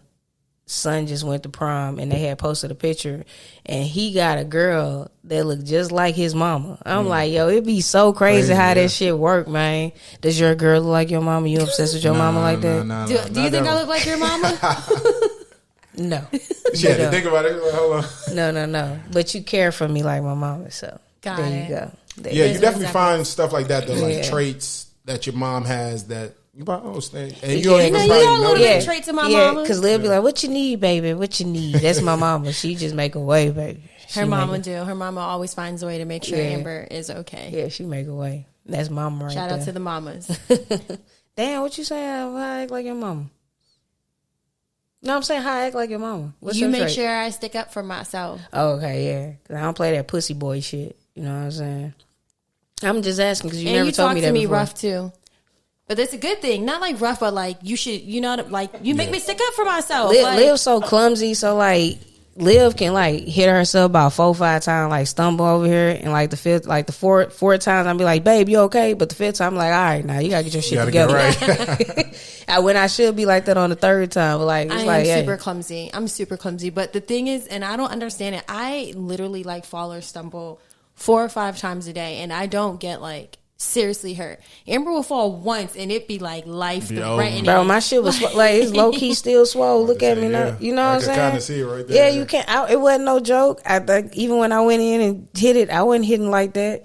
son just went to prom, and they had posted a picture, and he got a girl that looked just like his mama. I'm like, yo, it'd be so crazy how yeah. that shit work, man. Does your girl look like your mama? You obsessed with your mama like that? Do you think I look like your mama? No, She had to think about it. Like, hold on. no. But you care for me like my mama, so Got there it. you go. There Yeah, you you go. definitely find stuff like that. Though, like Yeah. traits that your mom has that you probably and Yeah. you don't You even know, you probably got a know little that. bit traits of my yeah, mama. because Lil be like, "What you need, baby? What you need?" That's my mama. She just make a way, baby. She Her mama make a- do. Her mama always finds a way to make sure Yeah. Amber is okay. Yeah, she make a way. That's mama right Shout there. out to the mamas. Damn, what you saying? How I act like your mama? No, I'm saying how I act like your mama. What's You your make trait? sure I stick up for myself. Oh, okay, yeah. 'Cause I don't play that pussy boy shit. You know what I'm saying? I'm just asking because you And never you told talk me to that me before. rough too. But that's a good thing. Not like rough, but like you should, you know, like you make me stick up for myself. Like, Liv's so clumsy, so like Liv can like hit herself about 4-5 times, like stumble over here, and like the fifth, like the four times, I'll be like, "Babe, you okay?" But the fifth time, I'm like, "All right, now you gotta get your shit You gotta together." get right. When I should be like that on the third time, but like it's I like, am hey, super clumsy. I'm super clumsy. But the thing is, and I don't understand it, I literally like fall or stumble 4 or 5 times a day, and I don't get like seriously hurt. Amber will fall once, and it be like life Be threatening. bro, my shit was like it's low key still swole. Look at me now, yeah. you know I what I'm could saying? kinda see it right there, Yeah, yeah. you can't. It wasn't no joke. I think even when I went in and hit it, I wasn't hitting like that.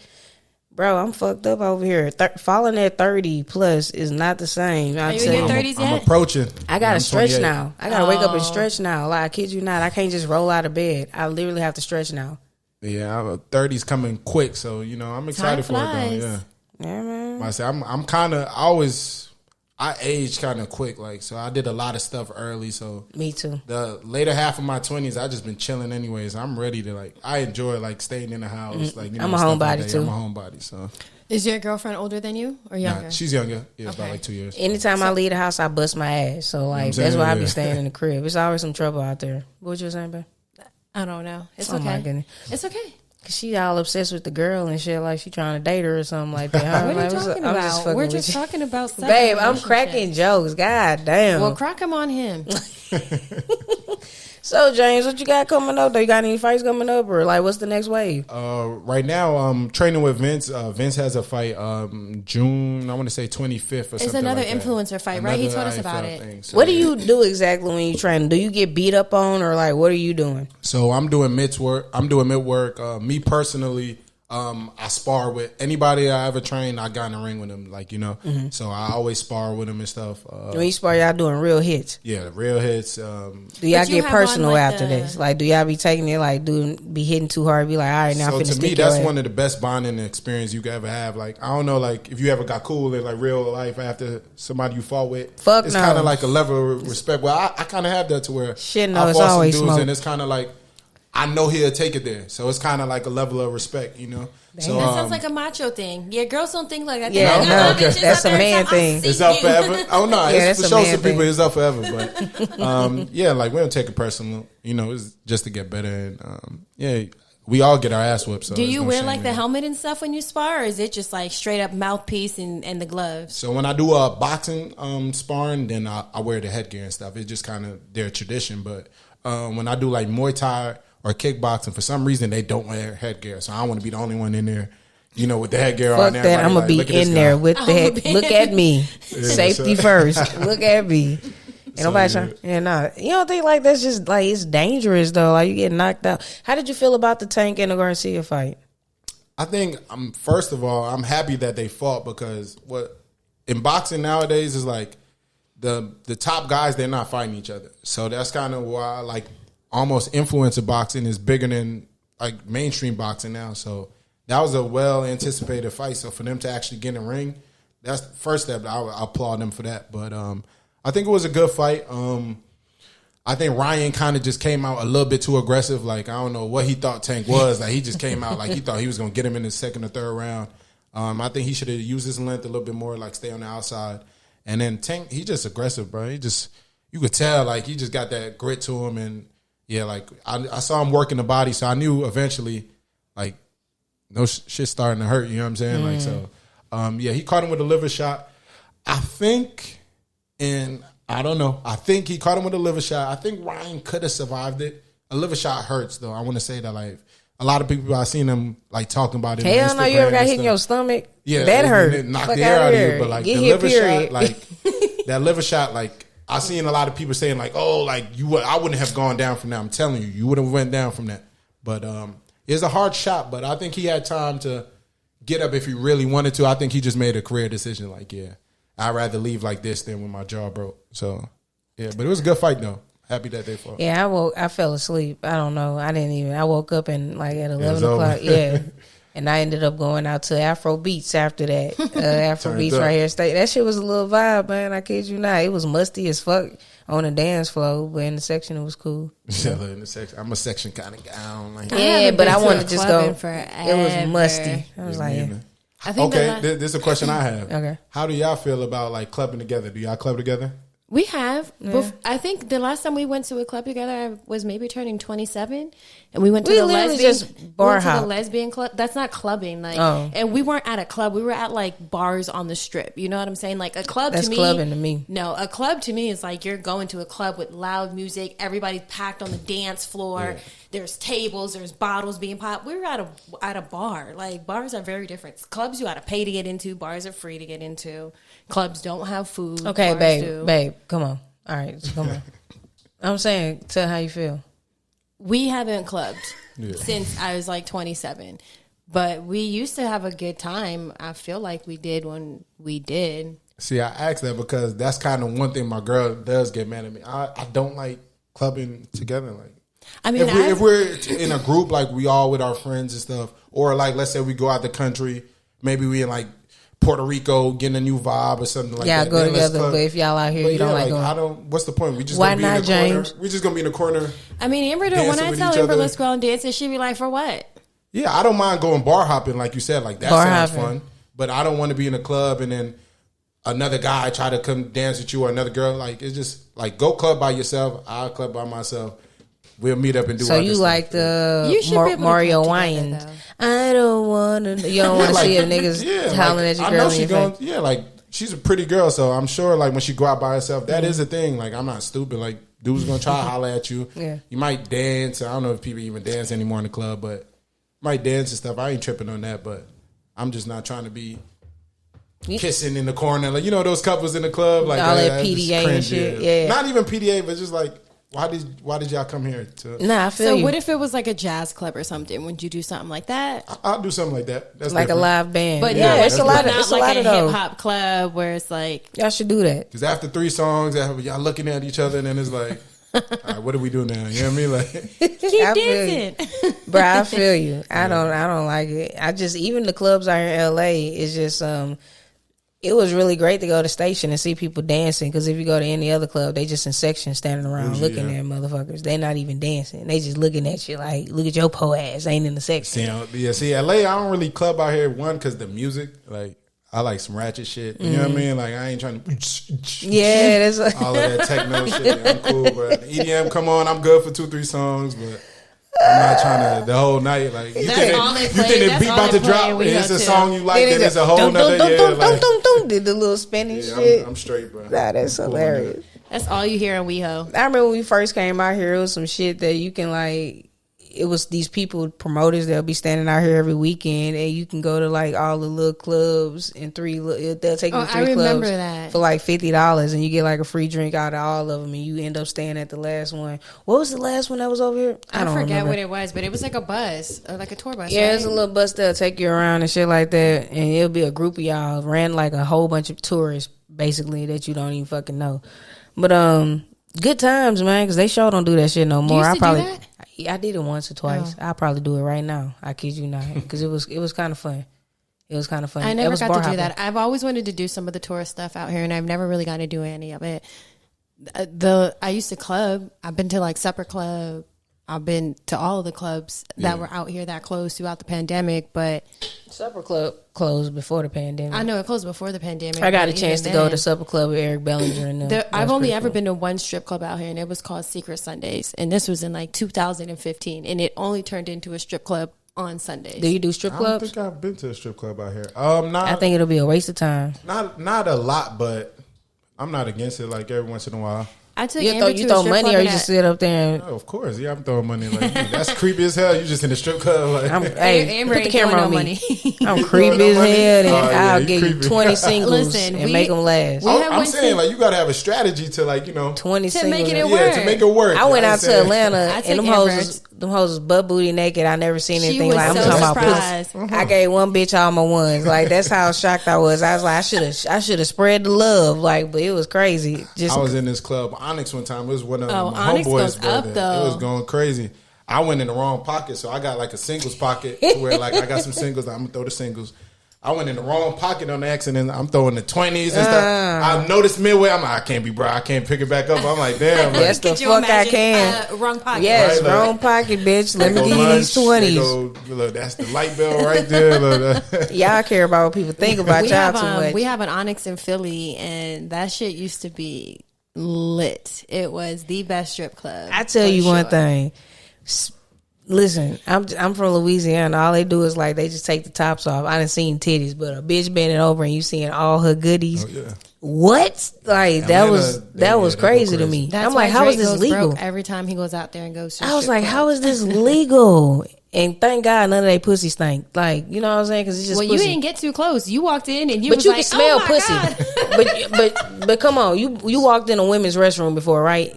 Bro, I'm fucked up over here. Falling at 30 plus is not the same. Are I'm you telling in you. your 30s I'm yet? approaching. I gotta I'm stretch 28. now. I gotta wake up Oh. and stretch now. Like, I kid you not. I can't just roll out of bed. I literally have to stretch now. Yeah, 30's coming quick, so you know I'm excited for it. flies. Though, yeah. Yeah, man. I say I'm kind of I aged kind of quick, like so I did a lot of stuff early. So Me too. the later half of my 20s, I just been chilling anyways. I'm ready to like I enjoy like staying in the house. Like you know, I'm a stuff like homebody, that. too. I'm a homebody, so Is your girlfriend older than you or younger? nah, she's younger. Yeah, about Okay. like 2 years. Anytime I leave the house, I bust my ass. So like saying? that's why I be Yeah. staying in the crib. It's always some trouble out there. What you saying, babe? I don't know. It's Oh, okay. my goodness. It's okay. Cause she all obsessed with the girl and shit, like she trying to date her or something like that. I'm What are like, you what's up? talking I'm about? just fucking We're with just you. talking about sex Babe, and I'm relationships. cracking jokes. God damn. Well, crack him on him. So James, what you got coming up? Do you got any fights coming up, or like what's the next wave? Right now, I'm training with Vince. Vince has a fight June, I want to say 25th or something. another like that. influencer fight, right? He Another told us about IFL it. thing. So, What do yeah. you do exactly when you train? Do you get beat up on, or like what are you doing? So I'm doing mid work. Me personally, I spar with anybody I ever trained. I got in the ring with them, like you know. So I always spar with them and stuff. When you spar, y'all doing real hits. Yeah, the real hits. Do y'all But you get have personal on, like, after the- this? Like, do y'all be taking it like be hitting too hard? Be like, all right, now I'm So finna to me, stick that's your ass. one of the best bonding experience you could ever have. Like I don't know, like if you ever got cool in like real life after somebody you fought with. Fuck it's no. kind of like a level of respect. Well, I kind of have that to where Shit, no, I it's fought some always dudes smoke. and it's kind of like I know he'll take it there. So it's kind of like a level of respect, you know. So That sounds like a macho thing. Yeah, girls don't think like that. Yeah, Like, no, bitches that's out a there, man so I'll thing. see it's up you. forever. Oh no, Yeah, it's that's for a sure man some people thing. it's up forever. But yeah, like we don't take it personal. You know, it's just to get better. And yeah, we all get our ass whipped. So Do there's you no wear shame like in the it. helmet and stuff when you spar, or is it just like straight up mouthpiece and the gloves? So when I do a boxing sparring, then I wear the headgear and stuff. It's just kind of their tradition. But when I do like Muay Thai or kickboxing, for some reason they don't wear headgear. So I don't want to be the only one in there, you know, with the headgear on. Fuck that. Everybody I'm gonna like, be "Look at this in guy." there with the head. Look at me. Safety so- first. Look at me. Ain't nobody trying. Yeah, nah. You don't think like that's just like it's dangerous though? Like you get knocked out. How did you feel about the Tank and the Garcia fight? I think first of all, I'm happy that they fought because what in boxing nowadays is like the top guys, they're not fighting each other. So that's kind of why like almost influencer boxing is bigger than like mainstream boxing now. So that was a well anticipated fight. So for them to actually get in the ring, that's the first step. I applaud them for that. But I think it was a good fight. I think Ryan kind of just came out a little bit too aggressive. Like, I don't know what he thought Tank was. Like, he just came out like he thought he was going to get him in the second or third round. I think he should have used his length a little bit more, like stay on the outside. And then Tank, he just aggressive, bro. He just, you could tell, like, he just got that grit to him. And, yeah, like, I saw him working the body, so I knew eventually, like, no shit starting to hurt, you know what I'm saying? Like, so, yeah, he caught him with a liver shot. I think, and I don't know. I think he caught him with a liver shot. I think Ryan could have survived it. A liver shot hurts, though. I want to say that, like, a lot of people, I've seen them, like, talking about it. Hell on no, you Instagram ever got and hit in stuff. your stomach? Yeah, that hurt. It knocked Fuck the air out of here. you. But, like, Get the here, liver period. shot, like, that liver shot, like, I seen a lot of people saying, like, oh, like, I wouldn't have gone down from that. I'm telling you, you would have went down from that. But it's a hard shot, but I think he had time to get up if he really wanted to. I think he just made a career decision, like, yeah, I'd rather leave like this than when my jaw broke. So, yeah, but it was a good fight, though. Happy that they fought. Yeah, I fell asleep. I don't know. I woke up and like at 11 over. o'clock. Yeah. And I ended up going out to Afro Beats after that. Afro Turned Beats up. right here. That shit was a little vibe, man. I kid you not. It was musty as fuck on the dance floor, but in the section it was cool. In the section. I'm a section kind of guy. I don't like Yeah, haven't but been I to wanted a to just club go. in forever. It was musty. I was like, yeah. I think Okay, this is a question I have. Okay. How do y'all feel about like clubbing together? Do y'all club together? we have. I think the last time we went to a club together, I was maybe turning 27, and we went to We the literally lesbian. just bar went to the hop. lesbian club. That's not clubbing, like. Oh. And we weren't at a club. We were at like bars on the strip. You know what I'm saying? Like a club That's to me. clubbing to me. No, a club to me is like you're going to a club with loud music. Everybody's packed on the dance floor. Yeah. There's tables. There's bottles being popped. We were at a bar. Like bars are very different. Clubs you got to pay to get into. Bars are free to get into. Clubs don't have food. okay, Bars do. babe, come on. All right, come on. I'm saying, tell how you feel. We haven't clubbed Yeah. since I was like 27, but we used to have a good time. I feel like we did when we did. See, I asked that because that's kind of one thing my girl does get mad at me. I don't like clubbing together. Like, I mean, if we're in a group, like we all with our friends and stuff, or like let's say we go out the country, maybe we in like Puerto Rico getting a new vibe or something like Y'all that. go then let's together, club. but if y'all out here, But you don't yeah, like like going. I don't. What's the point? We just Why gonna be in not, the corner. James? We just gonna be in the corner. I mean, Amber, when dancing I with tell each Amber other. let's go out and dance, and she be like, "For what?" Yeah, I don't mind going bar hopping, like you said. Like that Bar sounds hopping. fun. But I don't want to be in a club and then another guy try to come dance with you or another girl. Like it's just like go club by yourself. I'll club by myself. We'll meet up and do. So our you stuff. like the You should be able to Mario club together, Wayans? though. I don't want to. You don't want to Like, see a niggas hollering at your I girl know in she your going. face. Yeah, like she's a pretty girl, so I'm sure like when she go out by herself, that is a thing. Like I'm not stupid. Like dude's gonna try to holler at you. Yeah. You might dance. I don't know if people even dance anymore in the club, but might dance and stuff. I ain't tripping on that, but I'm just not trying to be kissing in the corner. Like you know those couples in the club, like All that that's just PDA and cringe, shit, yeah. Not even PDA, but just like why did y'all come here to? Nah, I feel So you. what if it was like a jazz club or something? Would you do something like that? I'll do something like that. That's like a different. live band? But yeah, no, it's a lot of not it's a like lot of hip those. hop club where it's like Y'all should do that. Because after 3 songs, y'all looking at each other, and then it's like, all right, what do we do now? You know what I mean? Like, keep I feel you. dancing. Bro, I feel you. I don't like it. I just even the clubs out here in LA is just It was really great to go to the station and see people dancing, because if you go to any other club, they just in sections standing around looking at motherfuckers. They not even dancing. They just looking at you like, look at your po ass, ain't in the section. See, LA, I don't really club out here, one, because the music, like, I like some ratchet shit. You know what I mean? Like, I ain't trying to... Yeah, that's like... all of that techno shit. I'm cool, but EDM, come on, I'm good for 2-3 songs, but... I'm not trying to the whole night. Like you think the beat about to drop? It's a song you like, and it's a whole nother. Did the little spinning shit? I'm straight, bro. Nah, that's hilarious. That's all you hear in WeHo. I remember when we first came out here, it was some shit that you can like. It was these people, promoters, they'll be standing out here every weekend, and you can go to like all the little clubs and they'll take you to 3 clubs for like $50, and you get like a free drink out of all of them, and you end up staying at the last one. What was the last one that was over here? I don't forget what it was, but it was like a bus, or like a tour bus. Yeah, right? it's a little bus that'll take you around and shit like that, and it'll be a group of y'all ran like a whole bunch of tourists basically that you don't even fucking know. But good times, man, because they sure don't do that shit no more. Do that? I did it once or twice. I'll probably do it right now. I kid you not, because it was kind of fun. It was kind of fun. I never got to do that. I've always wanted to do some of the tourist stuff out here, and I've never really got to do any of it. I used to club. I've been to like Supper Club. I've been to all of the clubs that were out here that closed throughout the pandemic, but Supper Club closed before the pandemic. I know it closed before the pandemic. I got a chance to go to Supper Club with Eric Bellinger and them. I've only ever been to one strip club out here, and it was called Secret Sundays, and this was in like 2015, and it only turned into a strip club on Sundays. Do you do strip clubs? I don't think I've been to a strip club out here. I think it'll be a waste of time. Not a lot, but I'm not against it. Like every once in a while. I took you throw money, or you just sit up there and... Oh, of course, yeah, I'm throwing money. Like that's creepy as hell. You just in the strip club. Like, hey, Amber put the camera on me. Money. I'm creepy as hell, and I'll give you 20 singles and make them last. I'm saying, like, you got to have a strategy to, like, 20 to singles. make it work. Yeah, to make it work. I went out to Atlanta, and them hoes butt booty naked. I never seen anything like. I'm talking about pussy. I gave one bitch all my ones. Like, that's how shocked I was. I was like, I should have spread the love. Like, but it was crazy. I was in this club, Onyx, one time. It was one of my Onyx homeboys' goes brother. up, though. It was going crazy. I went in the wrong pocket, so I got like a singles pocket to where like I got some singles. I'm gonna throw the singles. I went in the wrong pocket on accident. I'm throwing the 20s and stuff. I noticed midway. I'm like, I can't be bro. I can't pick it back up. I'm like, damn. Yes, the fuck I can. Wrong pocket. Yes, right, wrong pocket, bitch. Let me give you these 20s. Look, that's the light bill right there. Look, y'all care about what people think about y'all too much. We have an Onyx in Philly, and that shit used to be lit. It was the best strip club. I tell you one thing. Listen, I'm from Louisiana. All they do is like they just take the tops off. I done seen titties, but a bitch bending over and you seeing all her goodies. Oh, yeah. What? Like that was crazy to me. That's I'm like, how is this legal? Every time he goes out there and goes to I was like, how is this legal? And thank God none of they pussy stink. Like, you know what I'm saying? Because it's just pussy. You didn't get too close. You walked in and you but was you like, can smell oh pussy. but come on, you walked in a women's restroom before, right?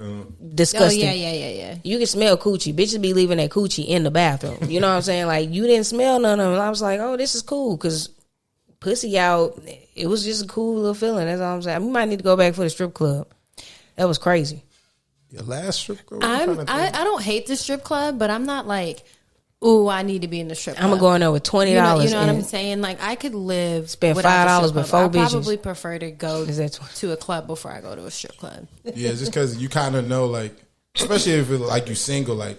Disgusting. Oh yeah. You can smell coochie. Bitches be leaving that coochie in the bathroom. You know what I'm saying? Like, you didn't smell none of them. I was like, oh, this is cool because pussy out. It was just a cool little feeling. That's all I'm saying. We might need to go back for the strip club. That was crazy. Your last strip club? I don't hate the strip club, but I'm not like, ooh, I need to be in the strip club. I'm gonna go in there with $20. You know what I'm saying? Like, I could spend $5 before bitches. I probably prefer to go to a club before I go to a strip club. Yeah, just because you kind of know, like, especially if it's like you single, like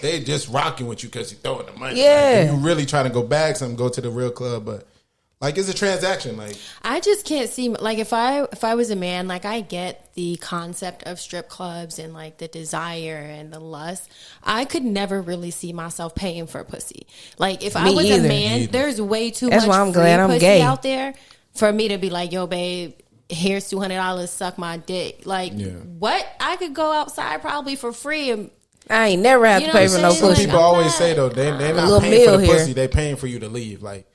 they just rocking with you because you throwing the money. Yeah, like, you really trying to go bag something, go to the real club, but. Like, it's a transaction. Like, I just can't see, like, if I was a man, like, I get the concept of strip clubs and like the desire and the lust. I could never really see myself paying for pussy. Like, if I was a man, there's way too much why I'm glad I'm pussy gay out there for me to be like, yo, babe, here's $200, suck my dick. Like, what? I could go outside probably for free and. I ain't never have to pay for no pussy. Some people always say though, they're not paying for the pussy, they paying for you to leave. Like.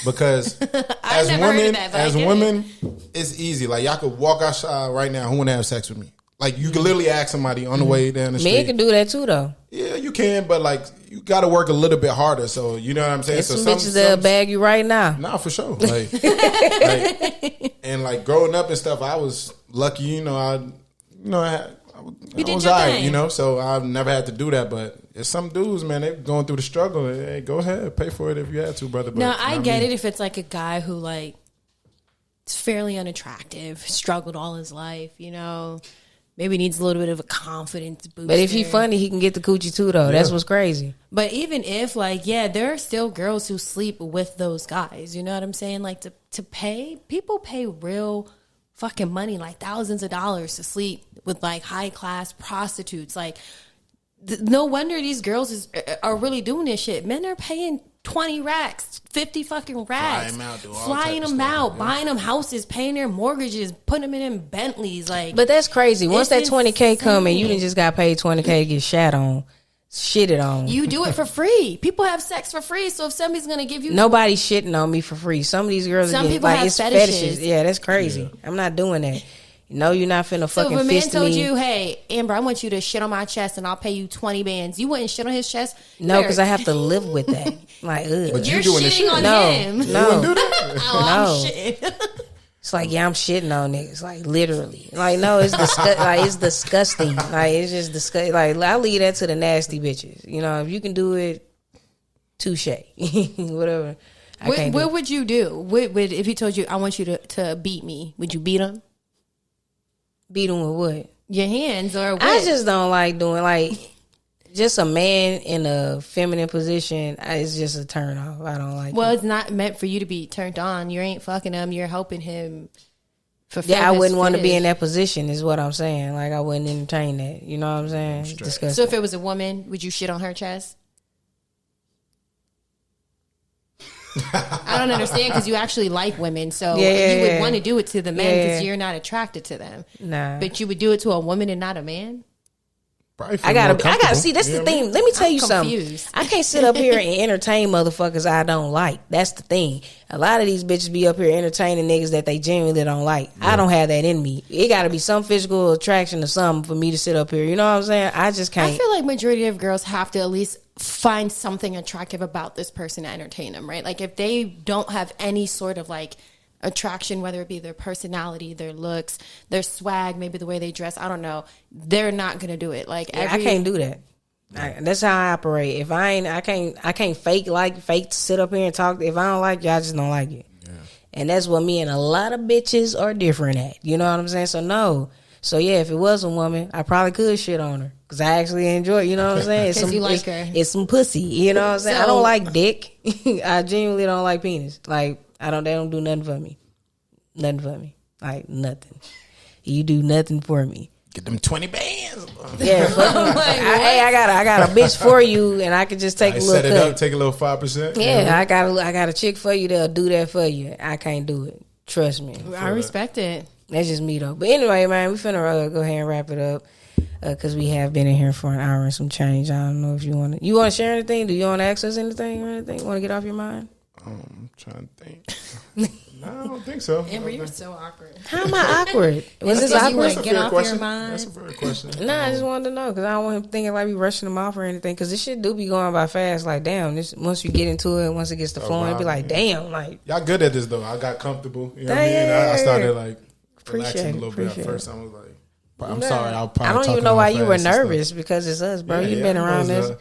Because as women, it's easy. Like, y'all could walk outside right now. Who want to have sex with me? Like, you can literally ask somebody on the way down the street. Men can do that too, though. Yeah, you can, but like, you got to work a little bit harder. So you know what I'm saying. There's some bitches that'll bag you right now. Nah, for sure. Like, and like growing up and stuff, I was lucky. You know, I was alright. You know, so I've never had to do that, but. There's some dudes, man, they going through the struggle. Hey, go ahead, pay for it if you had to, brother. But no, I get it if it's like a guy who like fairly unattractive, struggled all his life, you know. Maybe needs a little bit of a confidence boost. But if he funny, he can get the coochie too, though. That's what's crazy. But even if, like, yeah, there are still girls who sleep with those guys. You know what I'm saying? Like, to pay, people pay real fucking money, like thousands of dollars to sleep with, like, high-class prostitutes. Like, no wonder these girls are really doing this shit. Men are paying 20 racks, 50 fucking racks, flying them out, buying them houses, paying their mortgages, putting them in Bentleys. Like, but that's crazy. Once that 20K come and you done just got paid 20K to get shitted on. You do it for free. People have sex for free. So if somebody's gonna give you, nobody's shitting on me for free. Some of these girls, some are getting, people like, have it's fetishes. Yeah, that's crazy. Yeah. I'm not doing that. No, you're not finna so fucking if a man fist told me. you, hey, Amber, I want you to shit on my chest and I'll pay you 20 bands, you wouldn't shit on his chest? No, because I have to live with that. Like, ugh. But You're you doing shitting this shit. on No, him. no. Do that? Oh, No. I'm shitting. It's like, yeah, I'm shitting on niggas. Like, literally. Like, no, it's like, it's disgusting. Like, it's just disgusting. Like, I leave that to the nasty bitches. You know, if you can do it, touche. Whatever. What would you do? If he told you, I want you to beat me, would you beat him? Beat them with what? Your hands or what? I just don't like doing, like, just a man in a feminine position. It's just a turn off. I don't like Well, it. it's not meant for you to be turned on. You ain't fucking him. You're helping him. Yeah, I wouldn't want to be in that position is what I'm saying. Like, I wouldn't entertain that. You know what I'm saying? It's disgusting. So if it was a woman, would you shit on her chest? I don't understand because you actually like women, so you would want to do it to the men because you're not attracted to them. Nah, but you would do it to a woman and not a man. I gotta see. That's the thing. Let me tell you confused. something. I can't sit up here and entertain motherfuckers I don't like. That's the thing. A lot of these bitches be up here entertaining niggas that they genuinely don't like. I don't have that in me. It got to be some physical attraction or something for me to sit up here. You know what I'm saying? I just can't. I feel like majority of girls have to at least find something attractive about this person to entertain them, right? Like if they don't have any sort of like attraction, whether it be their personality, their looks, their swag, maybe the way they dress, I don't know, they're not gonna do it. Like I can't do that. That's how I operate. If I can't fake to sit up here and talk. If I don't like you, I just don't like you. Yeah. And that's what me and a lot of bitches are different at. You know what I'm saying? So no. So yeah, if it was a woman, I probably could shit on her because I actually enjoy it. You know what I'm saying? Because you like her. It's some pussy. You know what I'm saying? I don't like dick. I genuinely don't like penis. Like they don't do nothing for me. Nothing for me. Like nothing. You do nothing for me. Get them 20 bands. Yeah, I got a bitch for you, and I can just take a little set it cut. up, take a little 5%. Yeah, I got a chick for you that'll do that for you. I can't do it. Trust me. I respect it. That's just me though. But anyway, man, we finna go ahead and wrap it up because we have been in here for an hour and some change. I don't know if you want to share anything. Do you want to ask us anything or anything? Want to get off your mind? I'm trying to think. No, I don't think so. Amber, you're so awkward. How am I awkward? Was this awkward? Get off your mind. That's a fair question. Nah, I just wanted to know because I don't want him thinking like we rushing him off or anything. Because this shit do be going by fast. Like, damn, this once you get into it, once it gets to flowing, it be like, damn, like y'all good at this though. I got comfortable. You know what I mean? I started like relaxing a little bit at first. I was like, I'm sorry. I don't even know why you were nervous because it's us, bro. You've been around this.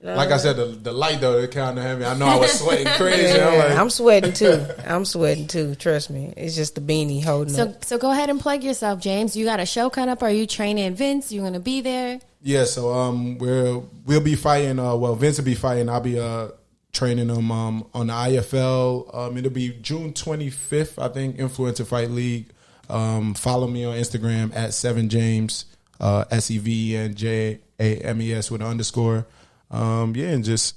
Like I said, the light though, it kind of heavy. I know I was sweating crazy. Yeah, I'm sweating too. Trust me. It's just the beanie holding up. So go ahead and plug yourself, James. You got a show coming up. Are you training Vince? You gonna be there? Yeah. So we'll be fighting. Vince will be fighting. I'll be training him on the IFL. It'll be June 25th, I think. Influencer Fight League. Follow me on Instagram at 7James SEVENJAMES with an _. And just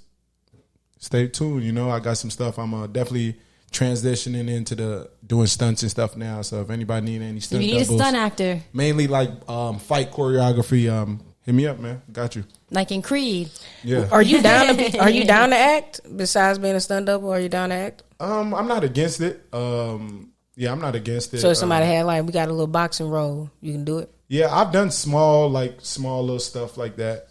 stay tuned. You know, I got some stuff. I'm definitely transitioning into doing stunts and stuff now. So if anybody need any stunt you need doubles, a stunt actor, mainly like fight choreography, hit me up, man. Got you. like in Creed. Yeah. Are you down to act? Besides being a stunt double, are you down to act? I'm not against it. I'm not against it. So if somebody had like, we got a little boxing role, you can do it. Yeah, I've done small little stuff like that,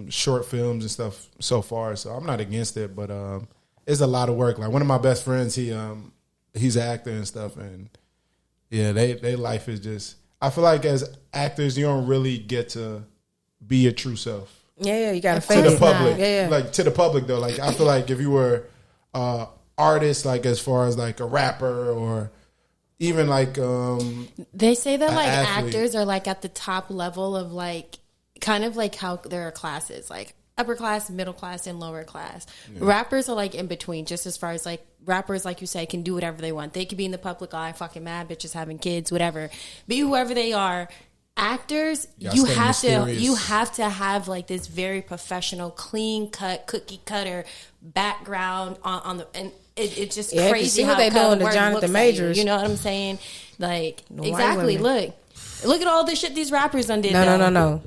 short films and stuff so far. So I'm not against it, but it's a lot of work. Like one of my best friends, he's an actor and stuff, and yeah, they life is just. I feel like as actors, you don't really get to be your true self. Yeah, you got to to face the public. Yeah, like to the public though. Like I feel like if you were artist, like as far as like a rapper or even like they say that like athlete. actors are like at the top level of like kind of like how there are classes like upper class, middle class, and lower class. Yeah. Rappers are like in between, just as far as like rappers, like you say, can do whatever they want. They could be in the public eye, fucking mad bitches having kids, whatever. Be whoever they are. Actors, you have to have like this very professional, clean cut, cookie cutter background on the and it's just crazy how they doing to Jonathan Majors. You know what I'm saying? Like exactly. Look at all the shit these rappers undid. No.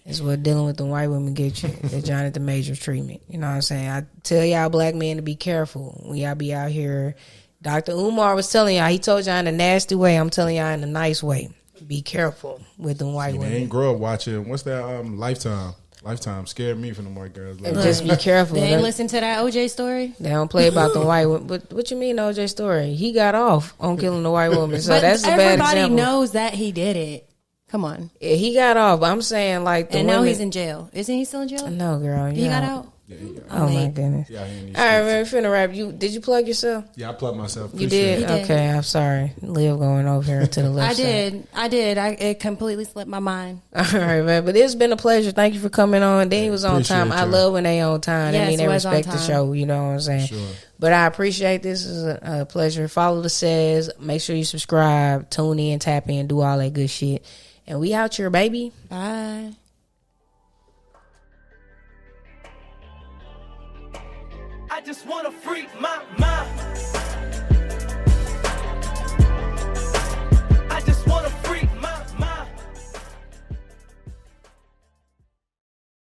It's what dealing with the white women get you. The Jonathan Majors treatment. You know what I'm saying? I tell y'all black men to be careful when y'all be out here. Dr. Umar was telling y'all. He told y'all in a nasty way. I'm telling y'all in a nice way. Be careful with the white women. They ain't grow up watching. What's that? Lifetime. Lifetime scared me from the white girls. Like, just be careful. They ain't listen to that OJ story. They don't play about the white woman. But what you mean OJ story? He got off on killing the white woman. So that's a bad example. Everybody knows that he did it. Come on. Yeah, he got off. I'm saying like the and women, now he's in jail. Isn't he still in jail? No, girl. He got out. Yeah, he got out. Oh my goodness. Yeah, all right, man. Finna wrap. Did you plug yourself? Yeah, I plugged myself. You did? Okay, I'm sorry. Liv going over here to the left side. I did. It completely slipped my mind. All right, man. But it's been a pleasure. Thank you for coming on. Danny was on time. I love when they on time. Yes, I mean, they respect the show. You know what I'm saying? Sure. But I appreciate this. Is a pleasure. Follow the Says. Make sure you subscribe, tune in, tap in, do all that good shit. And we out here, baby. Bye. I just wanna freak my mind.